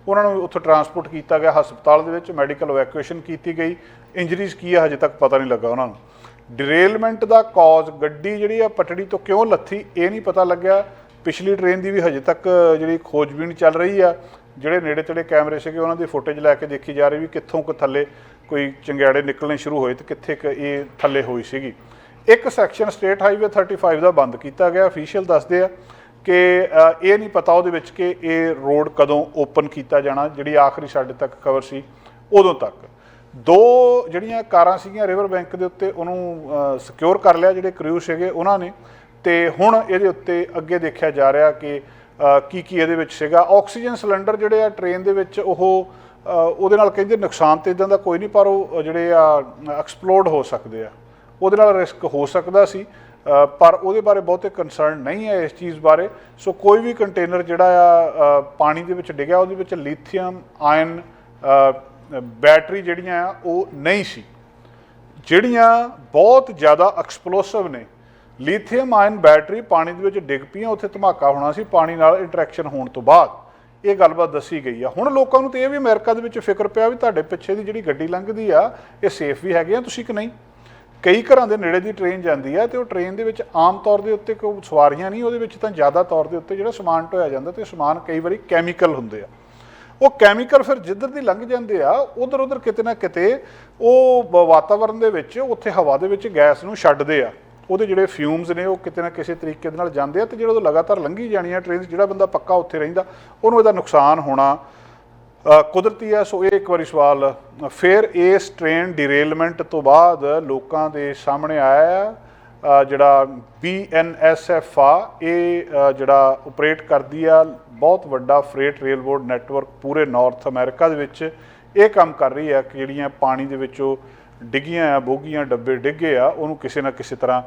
A: ਉਹਨਾਂ ਨੂੰ ਉੱਥੋਂ ਟਰਾਂਸਪੋਰਟ ਕੀਤਾ ਗਿਆ ਹਸਪਤਾਲ ਦੇ ਵਿੱਚ, ਮੈਡੀਕਲ ਇਵੈਕੂਏਸ਼ਨ ਕੀਤੀ ਗਈ। ਇੰਜਰੀਜ਼ ਕੀ ਆ ਹਜੇ ਤੱਕ ਪਤਾ ਨਹੀਂ ਲੱਗਾ ਉਹਨਾਂ ਨੂੰ। ਡਿਰੇਲਮੈਂਟ ਦਾ ਕਾਜ਼, ਗੱਡੀ ਜਿਹੜੀ ਆ ਪਟੜੀ ਤੋਂ ਕਿਉਂ ਲੱਥੀ ਇਹ ਨਹੀਂ ਪਤਾ ਲੱਗਿਆ। ਪਿਛਲੀ ਟ੍ਰੇਨ ਦੀ ਵੀ ਹਜੇ ਤੱਕ ਜਿਹੜੀ ਖੋਜਬੀਨ ਚੱਲ ਰਹੀ ਆ। ਜਿਹੜੇ ਨੇੜੇ ਤੇੜੇ ਕੈਮਰੇ ਸੀਗੇ ਉਹਨਾਂ ਦੀ ਫੁਟੇਜ ਲੈ ਕੇ ਦੇਖੀ ਜਾ ਰਹੀ ਵੀ ਕਿੱਥੋਂ ਕੁ ਥੱਲੇ ਕੋਈ ਚੰਗਿਆੜੇ ਨਿਕਲਣੇ ਸ਼ੁਰੂ ਹੋਏ ਤੇ ਕਿੱਥੇ ਕੁ ਇਹ ਥੱਲੇ ਹੋਈ ਸੀਗੀ। ਇੱਕ ਸੈਕਸ਼ਨ ਸਟੇਟ ਹਾਈਵੇ 35 ਦਾ ਬੰਦ ਕੀਤਾ ਗਿਆ। ਅਫੀਸ਼ੀਅਲ ਦੱਸਦੇ ਆ ਕਿ ਇਹ ਨਹੀਂ ਪਤਾ ਉਹਦੇ ਵਿੱਚ ਕਿ ਇਹ ਰੋਡ ਕਦੋਂ ਓਪਨ ਕੀਤਾ ਜਾਣਾ, ਜਿਹੜੀ ਆਖਰੀ ਸਾਡੇ ਤੱਕ ਖਬਰ ਸੀ ਉਦੋਂ ਤੱਕ। 2 ਜਿਹੜੀਆਂ ਕਾਰਾਂ ਸੀਗੀਆਂ ਰਿਵਰ ਬੈਂਕ ਦੇ ਉੱਤੇ, ਉਹਨੂੰ ਸਿਕਿਉਰ ਕਰ ਲਿਆ ਜਿਹੜੇ ਕਰਿਊ ਸੀਗੇ ਉਹਨਾਂ ਨੇ, ਤੇ ਹੁਣ ਇਹਦੇ ਉੱਤੇ ਅੱਗੇ ਦੇਖਿਆ ਜਾ ਰਿਹਾ ਕਿ ਕੀ ਇਹਦੇ ਵਿੱਚ ਸੀਗਾ। ਆਕਸੀਜਨ ਸਿਲੰਡਰ ਜਿਹੜੇ ਆ ਟ੍ਰੇਨ ਦੇ ਵਿੱਚ, ਉਹ ਉਹਦੇ ਨਾਲ ਕਹਿੰਦੇ ਨੁਕਸਾਨ ਤਾਂ ਇੱਦਾਂ ਦਾ ਕੋਈ ਨਹੀਂ, ਪਰ ਉਹ ਜਿਹੜੇ ਆ ਐਕਸਪਲੋਡ ਹੋ ਸਕਦੇ ਆ, ਉਹਦੇ ਨਾਲ ਰਿਸਕ ਹੋ ਸਕਦਾ ਸੀ, ਪਰ ਉਹਦੇ ਬਾਰੇ ਬਹੁਤੇ ਕੰਸਰਨ ਨਹੀਂ ਹੈ ਇਸ ਚੀਜ਼ ਬਾਰੇ। ਸੋ ਕੋਈ ਵੀ ਕੰਟੇਨਰ ਜਿਹੜਾ ਆ ਪਾਣੀ ਦੇ ਵਿੱਚ ਡਿੱਗਿਆ, ਉਹਦੇ ਵਿੱਚ ਲਿਥੀਅਮ ਆਇਨ ਬੈਟਰੀ ਜਿਹੜੀਆਂ ਆ ਉਹ ਨਹੀਂ ਸੀ। ਜਿਹੜੀਆਂ ਬਹੁਤ ਜ਼ਿਆਦਾ ਐਕਸਪਲੋਸਿਵ ਨੇ, ਲਿਥੀਅਮ ਆਇਨ ਬੈਟਰੀ ਪਾਣੀ ਦੇ ਵਿੱਚ ਡਿੱਗ ਪਈਆਂ, ਉੱਥੇ ਧਮਾਕਾ ਹੋਣਾ ਸੀ ਪਾਣੀ ਨਾਲ ਇੰਟਰੈਕਸ਼ਨ ਹੋਣ ਤੋਂ ਬਾਅਦ। ਇਹ ਗੱਲਬਾਤ ਦੱਸੀ ਗਈ ਆ। ਹੁਣ ਲੋਕਾਂ ਨੂੰ ਤਾਂ ਇਹ ਵੀ ਅਮਰੀਕਾ ਦੇ ਵਿੱਚ ਫਿਕਰ ਪਿਆ ਵੀ ਤੁਹਾਡੇ ਪਿੱਛੇ ਦੀ ਜਿਹੜੀ ਗੱਡੀ ਲੰਘਦੀ ਆ ਇਹ ਸੇਫ ਵੀ ਹੈਗੇ ਆ ਤੁਸੀਂ ਕਿ ਨਹੀਂ। ਕਈ ਘਰਾਂ ਦੇ ਨੇੜੇ ਦੀ ਟ੍ਰੇਨ ਜਾਂਦੀ ਹੈ ਤੇ ਉਹ ਟ੍ਰੇਨ ਦੇ ਵਿੱਚ ਆਮ ਤੌਰ ਦੇ ਉੱਤੇ ਕੋਈ ਸਵਾਰੀਆਂ ਨਹੀਂ, ਉਹਦੇ ਵਿੱਚ ਤਾਂ ਜ਼ਿਆਦਾ ਤੌਰ ਦੇ ਉੱਤੇ ਜਿਹੜਾ ਸਮਾਨ ਢੋਇਆ ਜਾਂਦਾ, ਤੇ ਸਮਾਨ ਕਈ ਵਾਰੀ ਕੈਮੀਕਲ ਹੁੰਦੇ ਆ। ਉਹ ਕੈਮੀਕਲ ਫਿਰ ਜਿੱਧਰ ਦੀ ਲੰਘ ਜਾਂਦੇ ਆ ਉਧਰ ਕਿਤੇ ਨਾ ਕਿਤੇ ਉਹ ਵਾਤਾਵਰਨ ਦੇ ਵਿੱਚ, ਉੱਥੇ ਹਵਾ ਦੇ ਵਿੱਚ ਗੈਸ ਨੂੰ ਛੱਡਦੇ ਆ। ਉਹਦੇ ਜਿਹੜੇ ਫਿਊਮਸ ਨੇ ਉਹ ਕਿਤੇ ਨਾ ਕਿਸੇ ਤਰੀਕੇ ਦੇ ਨਾਲ ਜਾਂਦੇ ਆ, ਤੇ ਜਿਹੜਾ ਉਹ ਲਗਾਤਾਰ ਲੰਘੀ ਜਾਣੀ ਆ ਟ੍ਰੇਨ, ਜਿਹੜਾ ਬੰਦਾ ਪੱਕਾ ਉੱਥੇ ਰਹਿੰਦਾ ਉਹਨੂੰ ਇਹਦਾ ਨੁਕਸਾਨ ਹੋਣਾ ਕੁਦਰਤੀ ਹੈ। ਸੋ ਇਹ ਇੱਕ ਵਾਰੀ ਸਵਾਲ ਫਿਰ ਇਸ ਟ੍ਰੇਨ ਡਿਰੇਲਮੈਂਟ ਤੋਂ ਬਾਅਦ ਲੋਕਾਂ ਦੇ ਸਾਹਮਣੇ ਆਇਆ ਆ। ਜਿਹੜਾ BNSF ਆ, ਇਹ ਜਿਹੜਾ ਆਪਰੇਟ ਕਰਦੀ ਆ ਬਹੁਤ ਵੱਡਾ ਫਰੇਟ ਰੇਲਰੋਡ ਨੈਟਵਰਕ ਪੂਰੇ ਨਾਰਥ ਅਮਰੀਕਾ ਦੇ ਵਿੱਚ, ਇਹ ਕੰਮ ਕਰ ਰਹੀ ਹੈ ਕਿ ਜਿਹੜੀਆਂ ਪਾਣੀ ਦੇ ਵਿੱਚੋਂ ਡਿੱਗੀਆਂ ਆ ਬੋਗੀਆਂ, ਡੱਬੇ ਡਿੱਗੇ ਆ, ਉਹਨੂੰ ਕਿਸੇ ਨਾ ਕਿਸੇ ਤਰ੍ਹਾਂ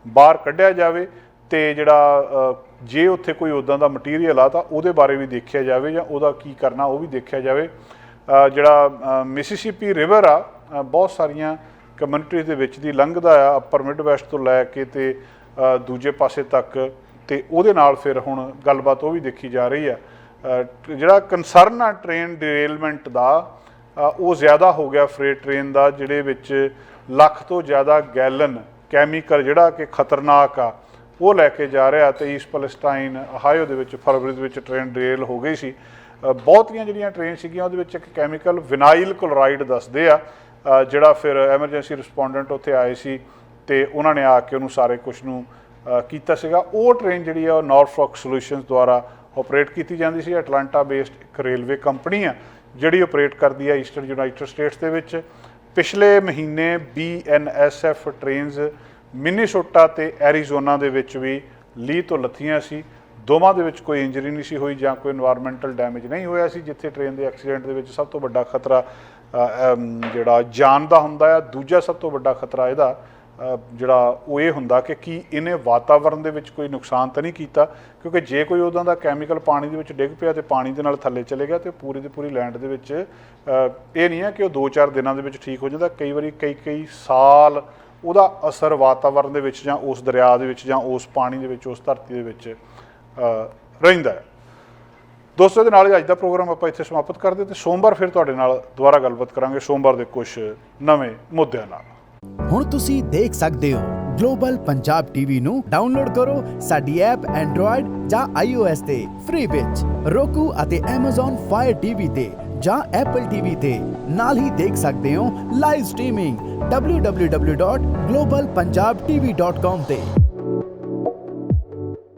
A: ਬਾਹਰ ਕੱਢਿਆ ਜਾਵੇ, ਤੇ ਜਿਹੜਾ ਜੇ ਉੱਥੇ ਕੋਈ ਉੱਦਾਂ ਦਾ ਮਟੀਰੀਅਲ ਆ ਤਾਂ ਉਹਦੇ ਬਾਰੇ ਵੀ ਦੇਖਿਆ ਜਾਵੇ, ਜਾਂ ਉਹਦਾ ਕੀ ਕਰਨਾ ਉਹ ਵੀ ਦੇਖਿਆ ਜਾਵੇ। ਜਿਹੜਾ ਮਿਸੀਸਿਪੀ ਰਿਵਰ ਆ, ਬਹੁਤ ਸਾਰੀਆਂ ਕਮਿਊਨਿਟੀਜ਼ ਦੇ ਵਿੱਚ ਦੀ ਲੰਘਦਾ ਆ, ਅਪਰ ਮਿਡ ਵੈਸਟ ਤੋਂ ਲੈ ਕੇ ਤੇ ਦੂਜੇ ਪਾਸੇ ਤੱਕ, ਤੇ ਉਹਦੇ ਨਾਲ ਫਿਰ ਹੁਣ ਗੱਲਬਾਤ ਉਹ ਵੀ ਦੇਖੀ ਜਾ ਰਹੀ ਆ। ਜਿਹੜਾ ਕੰਸਰਨ ਆ ਟ੍ਰੇਨ ਡਿਰੇਲਮੈਂਟ ਦਾ, ਉਹ ਜ਼ਿਆਦਾ ਹੋ ਗਿਆ ਫਰੇਟ ਟ੍ਰੇਨ ਦਾ, ਜਿਹੜੇ ਵਿੱਚ 1 ਲੱਖ ਤੋਂ ਜ਼ਿਆਦਾ ਗੈਲਨ ਕੈਮੀਕਲ ਜਿਹੜਾ ਕਿ ਖਤਰਨਾਕ ਆ ਉਹ ਲੈ ਕੇ ਜਾ ਰਿਹਾ। ਤੇ ਈਸਟ ਪੈਲਸਟਾਈਨ ਹਾਇਓ ਦੇ ਵਿੱਚ ਫਰਵਰੀ ਦੇ ਵਿੱਚ ਟ੍ਰੇਨ ਡਿਰੇਲ ਹੋ ਗਈ ਸੀ। ਬਹੁਤੀਆਂ ਜਿਹੜੀਆਂ ਟ੍ਰੇਨ ਸੀਗੀਆਂ ਉਹਦੇ ਵਿੱਚ ਇੱਕ ਕੈਮੀਕਲ ਵਿਨਾਈਲ ਕਲੋਰਾਈਡ ਦੱਸਦੇ ਆ, ਜਿਹੜਾ ਫਿਰ ਐਮਰਜੈਂਸੀ ਰਿਸਪੋਂਡੈਂਟ ਉੱਥੇ ਆਏ ਸੀ ਤੇ ਉਹਨਾਂ ਨੇ ਆ ਕੇ ਉਹਨੂੰ ਸਾਰੇ ਕੁਛ ਨੂੰ ਕੀਤਾ ਸੀਗਾ। ਉਹ ਟ੍ਰੇਨ ਜਿਹੜੀ ਆ ਉਹ ਨਾਰਫੋਕ ਸੋਲੂਸ਼ਨਸ ਦੁਆਰਾ ਆਪਰੇਟ ਕੀਤੀ ਜਾਂਦੀ ਸੀ। ਐਟਲਾਂਟਾ ਬੇਸਡ ਇੱਕ ਰੇਲਵੇ ਕੰਪਨੀ ਆ ਜਿਹੜੀ ਆਪਰੇਟ ਕਰਦੀ ਆ ਈਸਟਰਨ ਯੂਨਾਈਟਿਡ ਸਟੇਟਸ ਦੇ ਵਿੱਚ। ਪਿਛਲੇ ਮਹੀਨੇ BNSF ਟ੍ਰੇਨਸ ਮਿਨੀਸੋਟਾ ਤੇ ਐਰੀਜ਼ੋਨਾ ਦੇ ਵਿੱਚ ਵੀ ਲੀਹ ਤੋਂ ਲੱਥੀਆਂ ਸੀ। ਦੋਵਾਂ ਦੇ ਵਿੱਚ ਕੋਈ ਇੰਜਰੀ ਨਹੀਂ ਸੀ ਹੋਈ ਜਾਂ ਕੋਈ ਇਨਵਾਇਰਮੈਂਟਲ ਡੈਮੇਜ ਨਹੀਂ ਹੋਇਆ ਸੀ। ਜਿੱਥੇ ਟ੍ਰੇਨ ਦੇ ਐਕਸੀਡੈਂਟ ਦੇ ਵਿੱਚ ਸਭ ਤੋਂ ਵੱਡਾ ਖਤਰਾ ਜਿਹੜਾ ਜਾਨ ਦਾ ਹੁੰਦਾ ਆ, ਦੂਜਾ ਸਭ ਤੋਂ ਵੱਡਾ ਖਤਰਾ ਇਹਦਾ ਜਿਹੜਾ ਉਹ ਇਹ ਹੁੰਦਾ ਕਿ ਕੀ ਇਹਨੇ ਵਾਤਾਵਰਣ ਦੇ ਵਿੱਚ ਕੋਈ ਨੁਕਸਾਨ ਤਾਂ ਨਹੀਂ ਕੀਤਾ, ਕਿਉਂਕਿ ਜੇ ਕੋਈ ਉੱਦਾਂ ਦਾ ਕੈਮੀਕਲ ਪਾਣੀ ਦੇ ਵਿੱਚ ਡਿੱਗ ਪਿਆ ਤੇ ਪਾਣੀ ਦੇ ਨਾਲ ਥੱਲੇ ਚਲੇ ਗਿਆ ਤੇ ਪੂਰੀ ਦੀ ਪੂਰੀ ਲੈਂਡ ਦੇ ਵਿੱਚ ਇਹ ਨਹੀਂ ਹੈ ਕਿ ਉਹ 2-4 ਦਿਨਾਂ ਦੇ ਵਿੱਚ ਠੀਕ ਹੋ ਜਾਂਦਾ। ਕਈ ਵਾਰੀ ਕਈ ਸਾਲ ਉਹਦਾ ਅਸਰ ਵਾਤਾਵਰਣ ਦੇ ਵਿੱਚ ਜਾਂ ਉਸ ਦਰਿਆ ਦੇ ਵਿੱਚ ਜਾਂ ਉਸ ਪਾਣੀ ਦੇ ਵਿੱਚ, ਉਸ ਧਰਤੀ ਦੇ ਵਿੱਚ ਰਹਿੰਦਾ ਹੈ। ਦੋਸਤੋ, ਦੇ ਨਾਲ ਅੱਜ ਦਾ ਪ੍ਰੋਗਰਾਮ ਆਪਾਂ ਇੱਥੇ ਸਮਾਪਤ ਕਰਦੇ ਤੇ ਸੋਮਵਾਰ ਫਿਰ ਤੁਹਾਡੇ ਨਾਲ ਦੁਬਾਰਾ ਗੱਲਬਾਤ ਕਰਾਂਗੇ ਸੋਮਵਾਰ ਦੇ ਕੁਝ ਨਵੇਂ ਮੁੱਦਿਆਂ ਨਾਲ।
B: ਹੁਣ ਤੁਸੀਂ ਦੇਖ ਸਕਦੇ ਹੋ ਗਲੋਬਲ ਪੰਜਾਬ ਟੀਵੀ ਨੂੰ ਡਾਊਨਲੋਡ ਕਰੋ ਸਾਡੀ ਐਪ ਐਂਡਰੋਇਡ ਜਾਂ iOS ਤੇ ਫ੍ਰੀ ਵਿੱਚ, roku ਅਤੇ Amazon Fire TV ਤੇ ਜਾਂ Apple TV ਤੇ। ਨਾਲ ਹੀ ਦੇਖ ਸਕਦੇ ਹੋ ਲਾਈਵ ਸਟ੍ਰੀਮਿੰਗ www.globalpunjabtv.com ਤੇ।